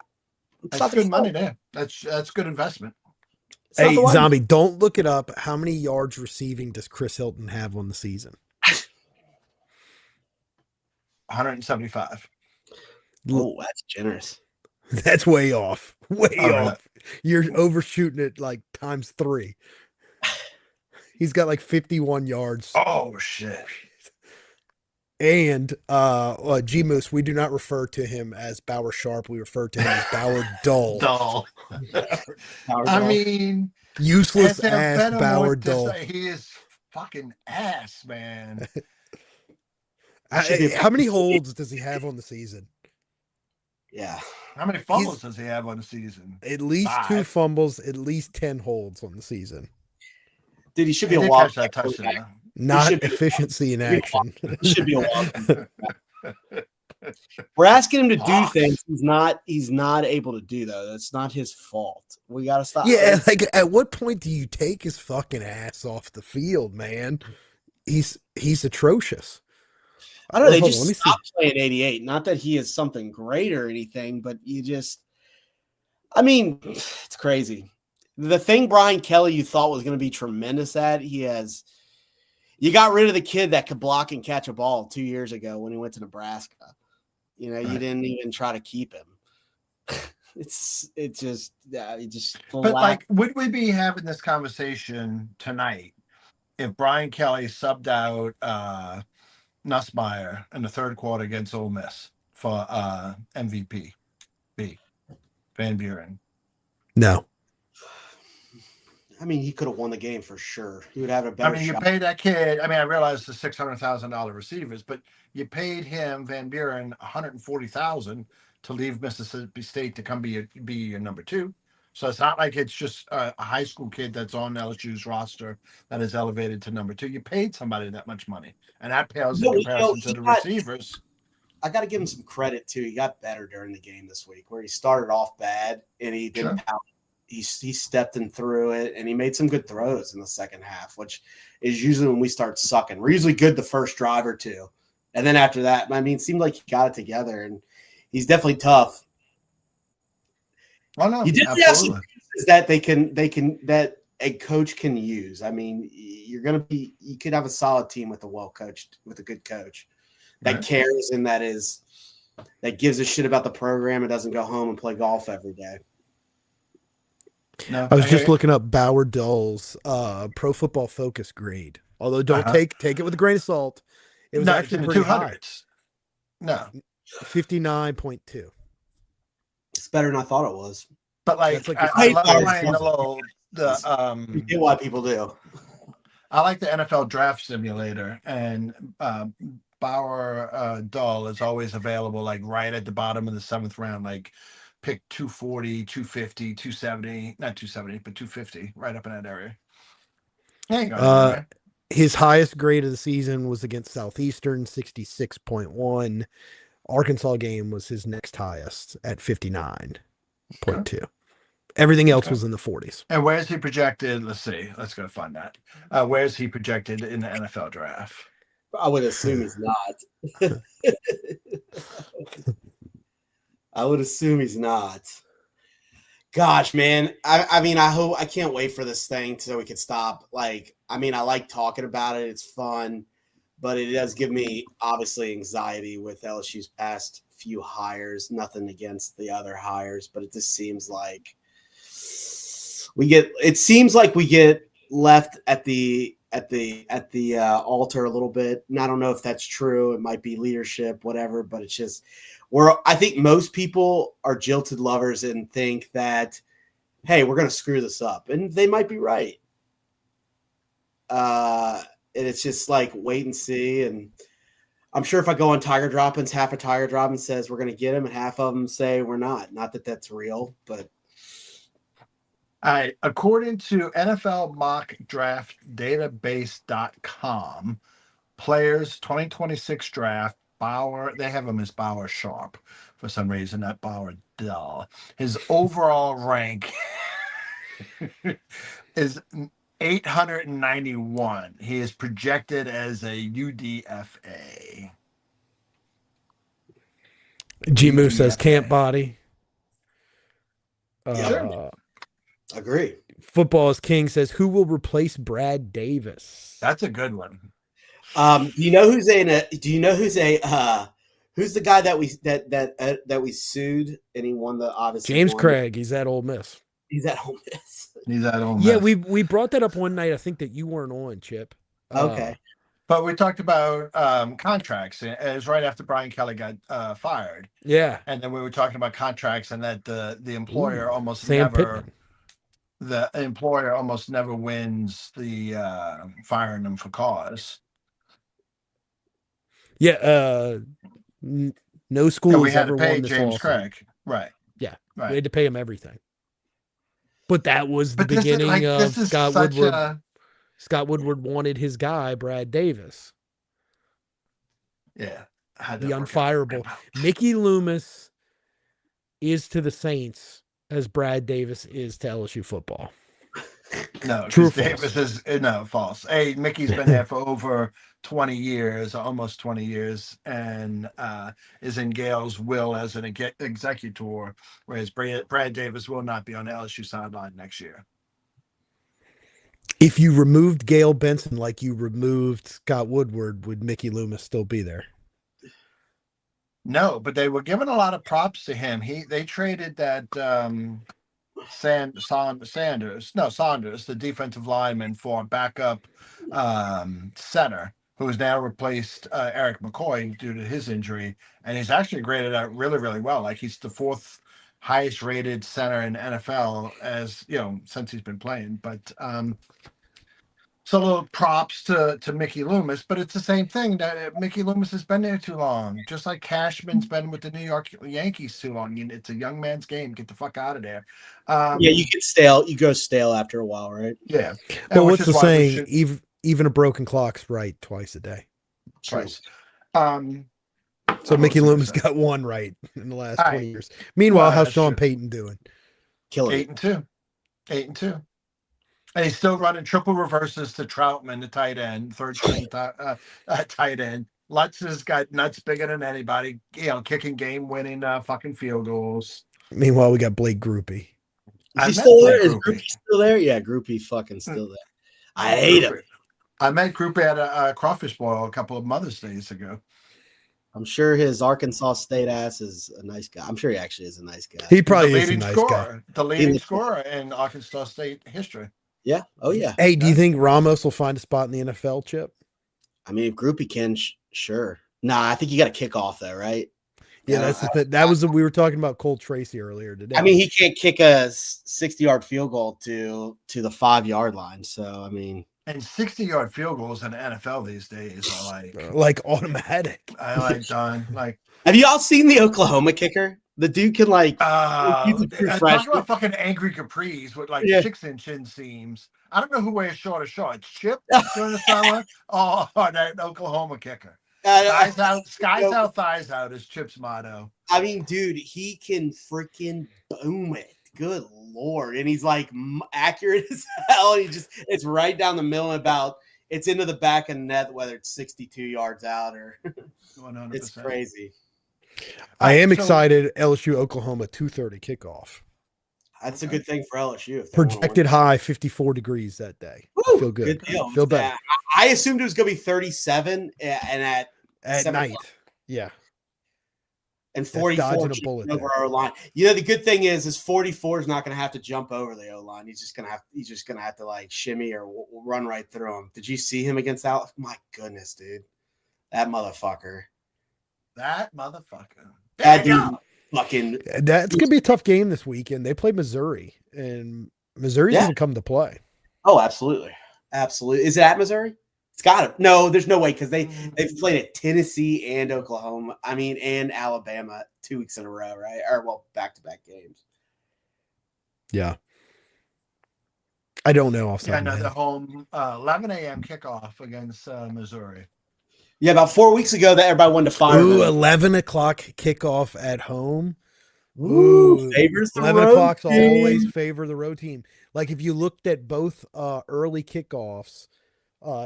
That's good money there. That's good investment. Hey, Zombie, don't look it up. How many yards receiving does Chris Hilton have on the season? 175. Oh, that's generous. That's way off. Way off. You're overshooting it like times 3. He's got like 51 yards. Oh shit. And G Moose, we do not refer to him as Bauer Sharp. We refer to him as Bauer Dull. Dull. I mean, useless ass Bauer Dull. He is fucking ass, man. How many holds does he have on the season? Yeah. How many fumbles does he have on the season? At least 2 5. fumbles, at least 10 holds on the season. Dude, he should be He a did wild catch that touchdown. Not efficiency in action. He should be a wild. We're asking him to do things he's not able to do, though. That's not his fault. We got to stop. Yeah, like at what point do you take his fucking ass off the field, man? He's atrocious. I don't know. They Hold just on, let me stopped playing 88. Not that he is something great or anything, but I mean, it's crazy. The thing Brian Kelly you thought was going to be tremendous at, you got rid of the kid that could block and catch a ball 2 years ago when he went to Nebraska. You know, you didn't even try to keep him. But like, would we be having this conversation tonight if Brian Kelly subbed out Nussmeier in the third quarter against Ole Miss for MVP Van Buren? No. I mean, he could have won the game for sure. He would have a better shot. You paid that kid. I mean, I realize the $600,000 receivers, but you paid him, Van Buren, $140,000 to leave Mississippi State to come be your number 2. So it's not like it's just a high school kid that's on LSU's roster that is elevated to number 2. You paid somebody that much money, and that pales in comparison to the receivers. I got to give him some credit too. He got better during the game this week, where he started off bad and he didn't pout. He stepped in through it, and he made some good throws in the second half, which is usually when we start sucking. We're usually good the first drive or two, and then after that, I mean, it seemed like he got it together, and he's definitely tough. Oh no, you definitely have some pieces that that a coach can use. I mean, you could have a solid team with a good coach that cares and that gives a shit about the program and doesn't go home and play golf every day. No, I was just looking up Bauer Dull's Pro Football Focus grade. Although don't take it with a grain of salt. It was actually pretty high. No. 59.2. It's better than I thought it was. But like I love playing you get why people do. I like the NFL draft simulator, and Bauer Dull is always available like right at the bottom of the 7th round, like pick 240, 250, 270, not 270, but 250, right up in that area. His highest grade of the season was against Southeastern, 66.1. Arkansas game was his next highest at 59.2. Everything else was in the 40s. And where's he projected? Let's see. Let's go find that. Where's he projected in the NFL draft? I would assume he's not. I would assume he's not. Gosh, man. I mean, I can't wait for this thing so we can stop. Like, I mean, I like talking about it. It's fun, but it does give me obviously anxiety with LSU's past few hires. Nothing against the other hires, but it just seems like we get left at the altar a little bit. And I don't know if that's true. It might be leadership, whatever, but it's just I think most people are jilted lovers and think that, hey, we're going to screw this up. And they might be right. And it's just like wait and see. And I'm sure if I go on Tiger Droppings, half of Tiger Droppings says we're going to get him, and half of them say we're not. Not that that's real, but. All right. According to NFL Mock Draft Database.com, players 2026 draft, Bauer, they have him as Bauer Sharp for some reason, not Bauer Dull. His overall rank is 891. He is projected as a UDFA. G-Moo says camp body. Sure. Agree. Football is King says, who will replace Brad Davis? That's a good one. Do you know who's the guy that we sued and he won the obviously James Craig. He's at Ole Miss. He's at Ole Miss. Yeah, we brought that up one night. I think that you weren't on, Chip. Okay. But we talked about contracts. It was right after Brian Kelly got fired. Yeah. And then we were talking about contracts and that the employer the employer almost never wins the firing them for cause. Yeah. No school has ever won this James lawsuit. Craig. Right. Yeah, Right. we had to pay him everything. But that was the But this is beginning of this is Scott such Woodward. a Scott Woodward wanted his guy, Brad Davis, how'd the that work out? unfireable. Mickey Loomis is to the Saints as Brad Davis is to LSU football. No, True or because false? Davis is no false. Hey, Mickey's been there for over 20 years, almost 20 years, and is in Gale's will as an executor, whereas Brad Davis will not be on the LSU sideline next year. If you removed Gail Benson like you removed Scott Woodward, would Mickey Loomis still be there? No, but they were giving a lot of props to him. They traded that Saunders, the defensive lineman, for backup center, who has now replaced Eric McCoy due to his injury, and he's actually graded out really, really well. Like he's the fourth highest rated center in NFL as since he's been playing. But so little props to Mickey Loomis, but it's the same thing that Mickey Loomis has been there too long, just like Cashman's been with the New York Yankees too long. It's a young man's game. Get the fuck out of there. You get stale. You go stale after a while, right? Yeah. Well, what's the saying? Even a broken clock's right twice a day. Twice. So Mickey Loomis got one right in the last 20 years. Meanwhile, how's Sean Payton doing? Killing 8-2. 8-2. And he's still running triple reverses to Troutman, the tight end, third string tight end. Lutz has got nuts bigger than anybody, kicking game-winning fucking field goals. Meanwhile, we got Blake Groupie. Is he still there? Is Groupie still there? Yeah, Groupie fucking still there. I hate him. I met Groupie at a crawfish boil a couple of Mother's Days ago. I'm sure his Arkansas State ass is a nice guy. I'm sure he actually is a nice guy. He probably is a nice guy. The leading scorer in Arkansas State history. Yeah. Oh, yeah. Hey, do you think Ramos will find a spot in the NFL, Chip? I mean, if Groupie can, sure. Nah, I think you got to kick off though, right? Yeah, that's the thing. That was we were talking about Cole Tracy earlier today. I mean, he can't kick a 60-yard field goal to the 5-yard line. So, I mean. And 60-yard field goals in the NFL these days are like automatic. I like Don. Like, have you all seen the Oklahoma kicker? The dude can talk about fucking angry capris with 6-inch inseams. I don't know who wears shorter shorts. Chip during the summer. Oh, that Oklahoma kicker. Skies out, thighs out is Chip's motto. I mean, dude, he can freaking boom it. Good Lord. And he's accurate as hell. It's right down the middle it's into the back of the net, whether it's 62 yards out or 100%. It's crazy. I am excited. LSU Oklahoma 2:30 kickoff. That's a good thing for LSU. Projected high 54 degrees that day. Woo, feel good. Deal. Feel better. I assumed it was going to be 37 and at night. Yeah. And 44 over our line. The good thing is 44 is not going to have to jump over the O line. He's just going to have to shimmy or run right through him. Did you see him against Alex? My goodness, dude, that motherfucker. That motherfucker. That dude fucking. That's gonna be a tough game this weekend. They play Missouri, and Missouri's gonna come to play. Oh, absolutely, absolutely. Is it at Missouri? It's got it. No, there's no way because they've played at Tennessee and Oklahoma. I mean, and Alabama 2 weeks in a row, right? Or back-to-back games. Yeah. I don't know. The home 11 a.m. kickoff against Missouri. Yeah, about 4 weeks ago that everybody wanted to fire. Ooh, 11 o'clock kickoff at home. Ooh, favors the 11 road o'clock's team. Always favor the road team. Like if you looked at both early kickoffs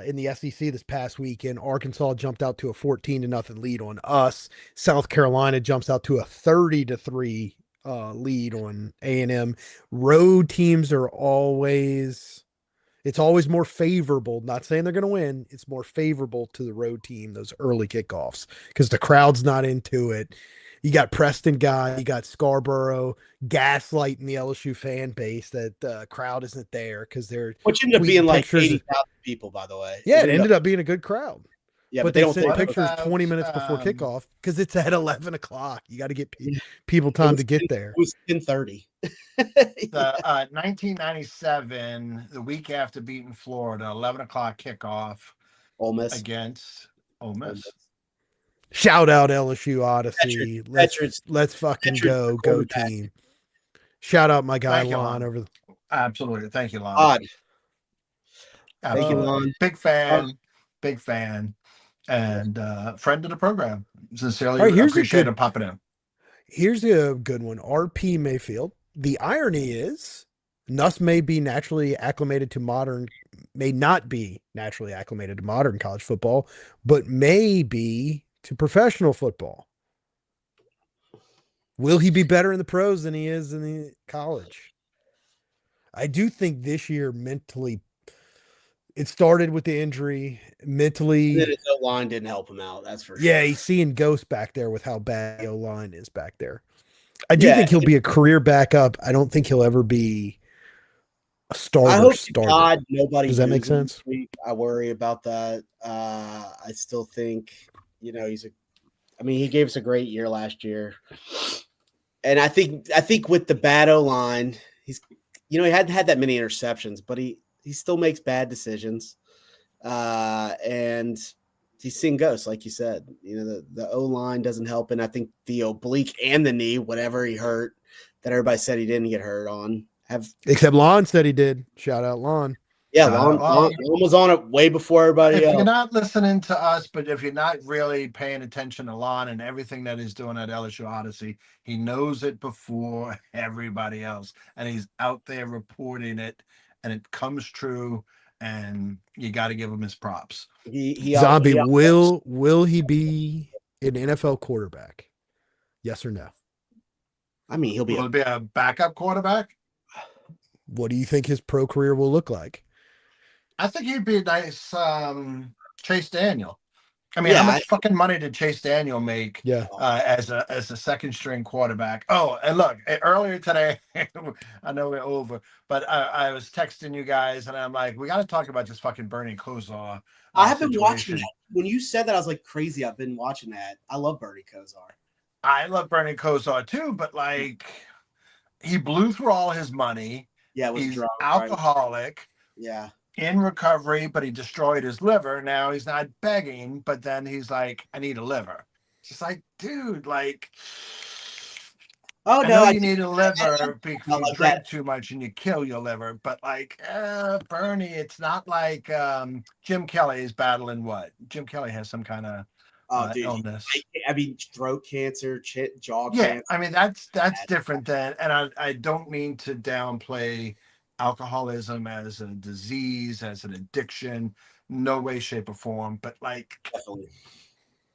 in the SEC this past weekend, Arkansas jumped out to a 14-0 lead on us. South Carolina jumps out to a 30-3 lead on A&M. Road teams are always... It's always more favorable. Not saying they're going to win. It's more favorable to the road team, those early kickoffs, because the crowd's not into it. You got Preston Guy, you got Scarborough gaslighting the LSU fan base that the crowd isn't there because they're which ended up being 80,000 people, by the way. Yeah, it ended up being a good crowd. Yeah, but they don't send pictures 20 minutes before kickoff because it's at 11 o'clock. You got to get people time to get there. It was 10:30. The 1997, the week after beating Florida, 11 o'clock kickoff. Ole Miss against Ole Miss. Shout out LSU Odyssey. Let's fucking go team. Shout out my guy Thank you, Lon Lon. over the Absolutely. Thank you, Lon. Odd. Thank you, Absolutely. Lon. Big fan, and friend of the program. Sincerely All right, appreciate him popping in. Here's a good one. RP Mayfield. The irony is, Nuss may not be naturally acclimated to modern college football, but may be to professional football. Will he be better in the pros than he is in the college? I do think this year mentally, it started with the injury. Mentally, His O-line didn't help him out. That's for sure. yeah, he's seeing ghosts back there with how bad the O-line is back there. I do think he'll be a career backup. I don't think he'll ever be a starter. I hope to God nobody. Does that make sense? I worry about that. I still think, he gave us a great year last year. And I think with the bad O-line, he's, he hadn't had that many interceptions, but he still makes bad decisions. And he's seeing ghosts, like you said. The O-line doesn't help, and I think the oblique and the knee, whatever he hurt, that everybody said he didn't get hurt on, except Lon said he did. Shout out Lon. Yeah, Lon was on it way before everybody else. If you're not listening to us, but if you're not really paying attention to Lon and everything that he's doing at LSU Odyssey, he knows it before everybody else, and he's out there reporting it, and it comes true. And you got to give him his props. Zombie, will he be an NFL quarterback? Yes or no? I mean, will he be a backup quarterback? What do you think his pro career will look like? I think he'd be a nice Chase Daniel. I mean, how much fucking money did Chase Daniel make as a second string quarterback? Oh, and look, earlier today, I know we're over, but I was texting you guys, and I'm like, we got to talk about this fucking Bernie Kosar. I have been watching that. When you said that, I was like, crazy. I've been watching that. I love Bernie Kosar. I love Bernie Kosar too, but like, he blew through all his money. Yeah, he's drunk, alcoholic. Right? Yeah. In recovery, but he destroyed his liver. Now he's not begging, but then he's like, I need a liver. It's just like, dude, like, oh no, you need a liver because you drink too much and you kill your liver. But like, Bernie, it's not like Jim Kelly is battling what? Jim Kelly has some kind of illness. I mean, throat cancer, jaw cancer. Yeah, I mean, that's different than, and I don't mean to downplay alcoholism as a disease, as an addiction, no way, shape, or form. But like, definitely,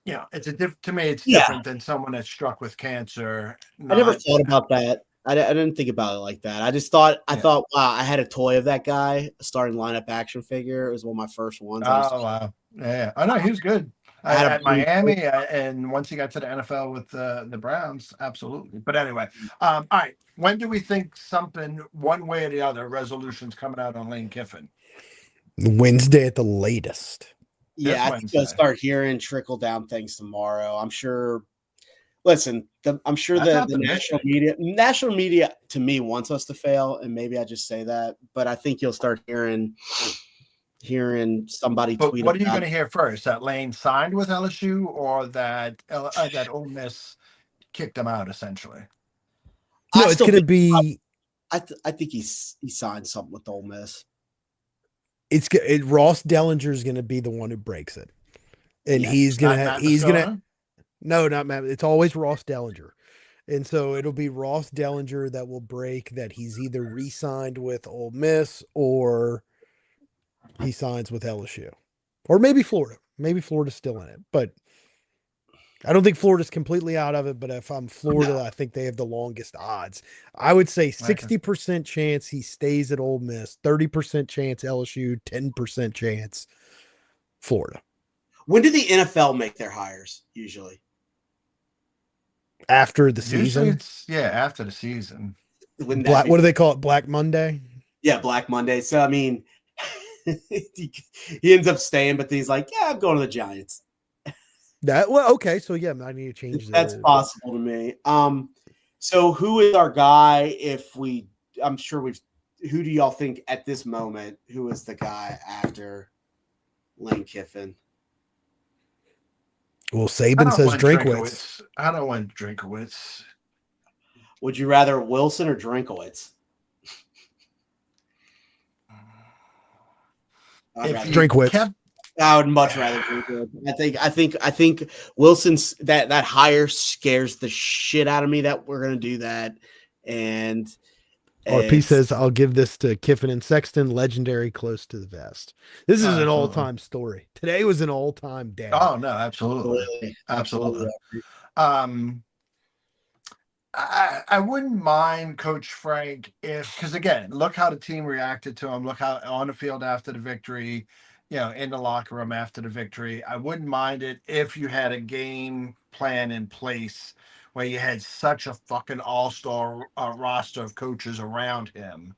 it's to me, it's different than someone that's struck with cancer. I never thought about that. I didn't think about it like that. I just thought, wow, I had a toy of that guy, a starting lineup action figure. It was one of my first ones. Oh, wow. Yeah. I know he was good. At Miami, and once he got to the NFL with the Browns, absolutely. But anyway, all right. When do we think something, one way or the other, resolutions coming out on Lane Kiffin? Wednesday at the latest. Yeah, I think we'll start hearing trickle down things tomorrow. I'm sure. Listen, I'm sure the national media to me wants us to fail, and maybe I just say that, but I think you'll start hearing somebody tweet. What are you going to hear first? That Lane signed with LSU, or that Ole Miss kicked him out, essentially? No, it's going to be. I think he signed something with Ole Miss. Ross Dellinger is going to be the one who breaks it, and he's going to. No, not Matt. It's always Ross Dellinger, and so it'll be Ross Dellinger that will break that he's either re-signed with Ole Miss or he signs with LSU, or maybe Florida. Maybe Florida's still in it, but I don't think Florida's completely out of it. But if I'm Florida, I think they have the longest odds. I would say 60% chance he stays at Ole Miss, 30% chance LSU, 10% chance Florida. When do the NFL make their hires usually? After the season? After the season. What do they call it? Black Monday? Yeah, Black Monday. So, I mean, he ends up staying, but he's like, yeah, I'm going to the Giants. Okay. So, yeah, I need to change that. That's possible to me. So, who is our guy who do y'all think at this moment, who is the guy after Lane Kiffin? Well, I Saban don't says want Drinkwitz. Drinkowitz. I don't want Drinkowitz. Would you rather Wilson or Drinkowitz? If you Drinkwitz. kept, I would much rather Drinkowitz. I think Wilson's that hire scares the shit out of me that we're gonna do that. And RP says, I'll give this to Kiffin and Sexton, legendary close to the vest. This is an all-time story. Today was an all-time day. Oh, no, absolutely. Absolutely. I wouldn't mind Coach Frank because again, look how the team reacted to him. Look how on the field after the victory, in the locker room after the victory. I wouldn't mind it if you had a game plan in place where you had such a fucking all-star roster of coaches around him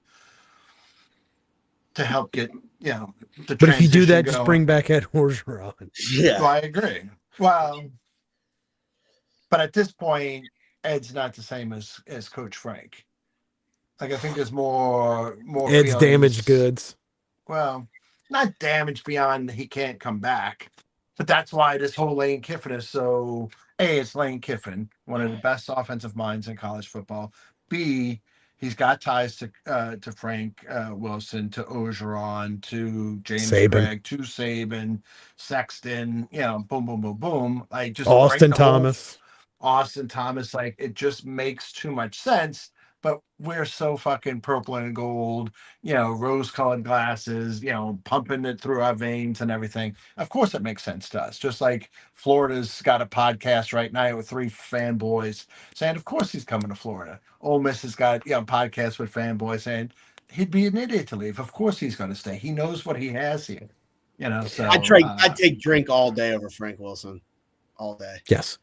to help get, the But if you do that, transition just going. bring back Ed Orgeron. Yeah. Well, I agree. Well, but at this point, Ed's not the same as Coach Frank. Like I think there's more Ed's feelings. damaged goods. Well, not damaged beyond he can't come back. But that's why this whole Lane Kiffin is so. A, it's Lane Kiffin, one of the best offensive minds in college football. B, he's got ties to Frank Wilson, to Orgeron, to James Saban. Craig, to Saban, Sexton. Boom, boom, boom, boom. Like just Austin Thomas. Austin Thomas. Like it just makes too much sense. But we're so fucking purple and gold, rose-colored glasses, pumping it through our veins and everything. Of course, it makes sense to us. Just like Florida's got a podcast right now with 3 fanboys saying, of course he's coming to Florida. Ole Miss has got a podcast with fanboys saying he'd be an idiot to leave. Of course he's going to stay. He knows what he has here. So I'd take Drink all day over Frank Wilson. All day. Yes.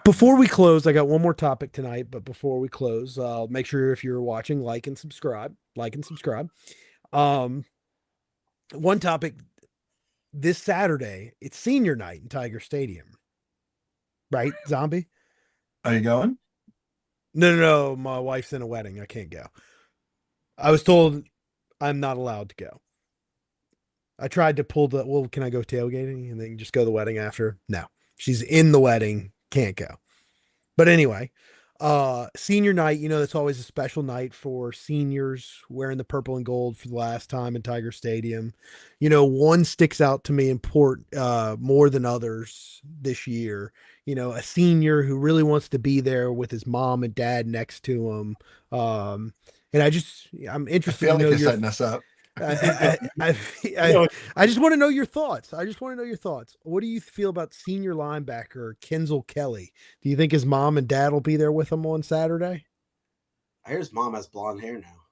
Before we close, I got one more topic tonight, but before we close, make sure if you're watching, like and subscribe. One topic this Saturday, it's senior night in Tiger Stadium. Right, Zombie? Are you going? No. My wife's in a wedding. I can't go. I was told I'm not allowed to go. I tried to pull can I go tailgating and then just go to the wedding after? No. She's in the wedding, can't go. But anyway, senior night, that's always a special night for seniors wearing the purple and gold for the last time in Tiger Stadium. One sticks out to me more than others this year. A senior who really wants to be there with his mom and dad next to him. And I'm interested to know you're setting us up. I just want to know your thoughts. What do you feel about senior linebacker Kenzel Kelly? Do you think his mom and dad will be there with him on Saturday? I hear his mom has blonde hair now.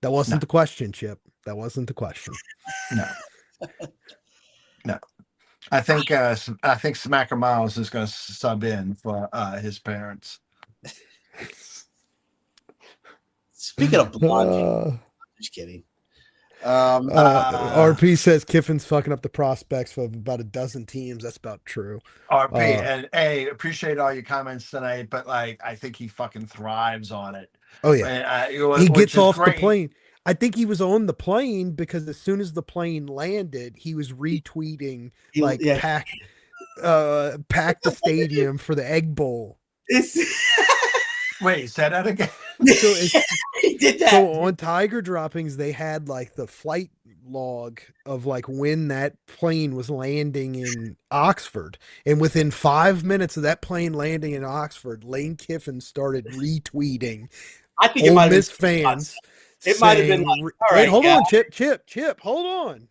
That wasn't the question, Chip. That wasn't the question. No. I think Smacker Miles is going to sub in for his parents. Speaking of blonde, just kidding. RP says Kiffin's fucking up the prospects for about a dozen teams. That's about true. RP and appreciate all your comments tonight, but I think he fucking thrives on it. Oh yeah, he gets off the plane. I think he was on the plane because as soon as the plane landed, he was retweeting pack the stadium for the Egg Bowl. Wait, say that again. So he did that. So on Tiger Droppings, they had the flight log of when that plane was landing in Oxford. And within 5 minutes of that plane landing in Oxford, Lane Kiffin started retweeting I think Ole Miss fans. It might have been wait, hold on, Chip, hold on.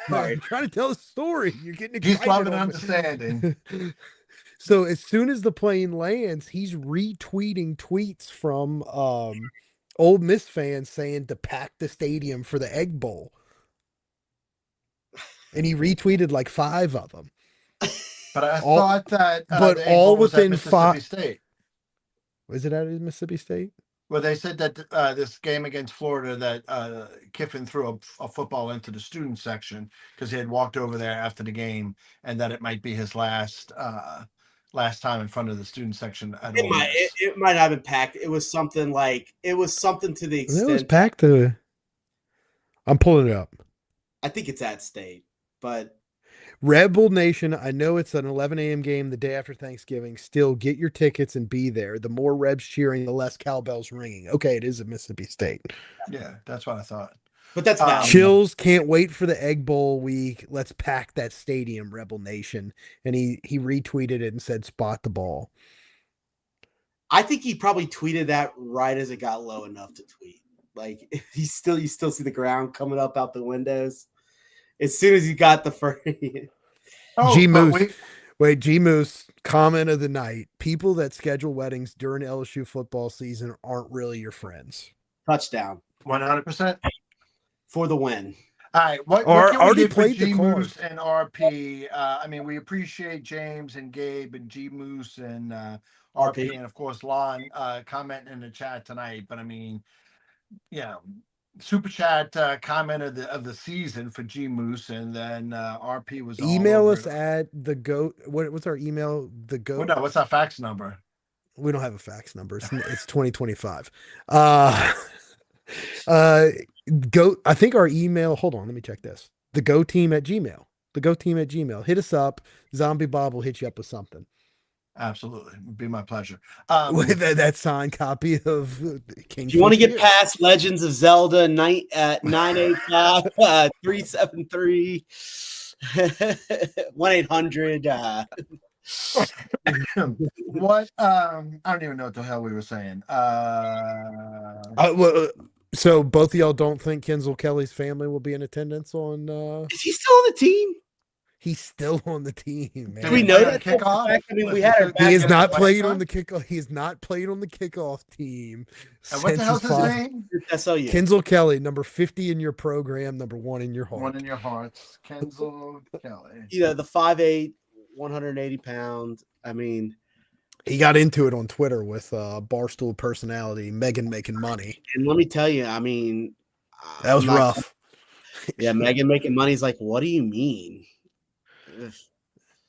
I'm trying to tell the story. You're getting excited. He's loving understanding. So as soon as the plane lands, he's retweeting tweets from Ole Miss fans saying to pack the stadium for the Egg Bowl. And he retweeted 5 of them. But I thought that all within 5 State. Was it at Mississippi State? Well, they said that this game against Florida that Kiffin threw a football into the student section because he had walked over there after the game, and that it might be his last time in front of the student section. It might have been packed. It was something to the extent. It was packed. I'm pulling it up. I think it's at State, but Rebel Nation, I know it's an 11 a.m. game the day after Thanksgiving. Still, get your tickets and be there. The more Rebs cheering, the less cowbells ringing. Okay, it is at Mississippi State. Yeah, that's what I thought. But that's valid. Chills, can't wait for the Egg Bowl week. Let's pack that stadium, Rebel Nation. And he retweeted it and said, "Spot the ball." I think he probably tweeted that right as it got low enough to tweet. Like you still see the ground coming up out the windows. As soon as he got the first. G Moose. Wait, G Moose, comment of the night. People that schedule weddings during LSU football season aren't really your friends. Touchdown. 100%. For the win. All right. What can we get for G Moose and RP? I mean, we appreciate James and Gabe and G Moose and RP and, of course, Lon commenting in the chat tonight. But, I mean, super chat comment of the season for G Moose, and then RP was email us at the goat. What's our email? The goat. No, what's our fax number? We don't have a fax number. It's 2025. Goat. I think our email. Hold on, let me check this. The Geaux Team at Gmail. The Geaux Team at Gmail. Hit us up. Zombie Bob will hit you up with something. Absolutely, it'd be my pleasure. With that signed copy of King. If you want to get past Legends of Zelda, 985-373 1-800. What? I don't even know what the hell we were saying. So both of y'all don't think Kenzel Kelly's family will be in attendance on? Is he still on the team? He's still on the team, man. Do we know that kickoff? I mean, we had he has not played on the kickoff. He has not played on the kickoff team. And what the hell's his name? SLU. Kenzel Kelly, number 50 in your program, number 1 in your heart. 1 in your hearts. Kenzel Kelly. The 5'8", 180 pounds. I mean, he got into it on Twitter with Barstool personality Megan making money. And let me tell you, I mean, that was rough. Yeah, Megan making money is like, what do you mean?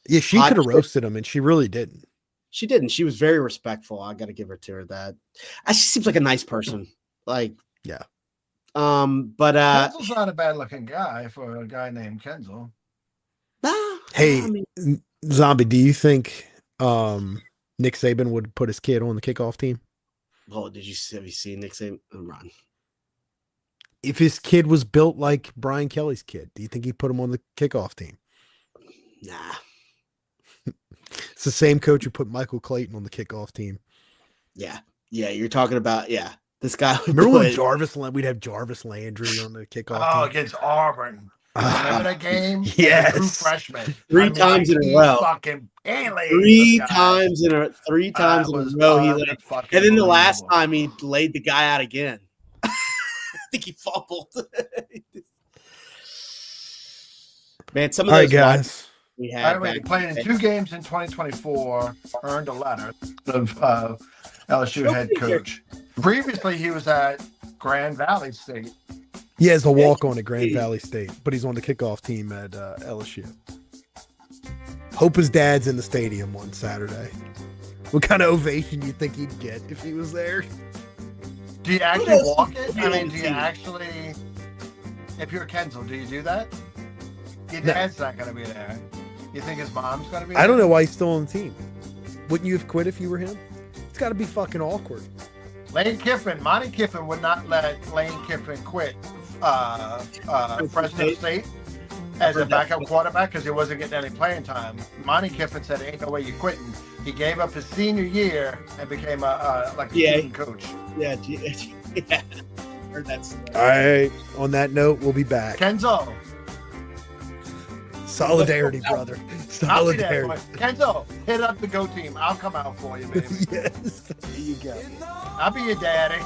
Yeah, she could have roasted him, and she really didn't. She didn't. She was very respectful. I got to give her to her that. She seems like a nice person. Like, yeah. But Kenzel's not a bad looking guy for a guy named Kenzel. Hey, Zombie, do you think Nick Saban would put his kid on the kickoff team? Well, have you seen Nick Saban run? If his kid was built like Brian Kelly's kid, do you think he'd put him on the kickoff team? Nah. It's the same coach who put Michael Clayton on the kickoff team. Yeah. You're talking about this guy. Remember when we'd have Jarvis Landry on the kickoff team? Against Auburn. Remember that game? Yes. True freshman. Three times in a row. Fucking alien. Three times in a row he laid. And then the last time he laid the guy out again. I think he fumbled. Man, some of those guys. We had playing in 2 games in 2024, earned a letter of LSU head coach. Previously, he was at Grand Valley State. He has a walk-on at Grand Valley State, but he's on the kickoff team at LSU. Hope his dad's in the stadium on Saturday. What kind of ovation do you think he'd get if he was there? Do you actually walk it? I mean, do you actually, if you're Kenzel, do you do that? Your dad's not going to be there. You think his mom's going to be there? I don't know why he's still on the team. Wouldn't you have quit if you were him? It's got to be fucking awkward. Lane Kiffin, Monty Kiffin would not let Lane Kiffin quit Fresno State as a backup quarterback because he wasn't getting any playing time. Monty Kiffin said, "Ain't no way you're quitting." He gave up his senior year and became a student coach. Yeah. Heard that story. All right. On that note, we'll be back. Kenzo. Solidarity, brother. Solidarity. Kenzo, hit up the Geaux Team. I'll come out for you, baby. Yes. There you go. I'll be your daddy.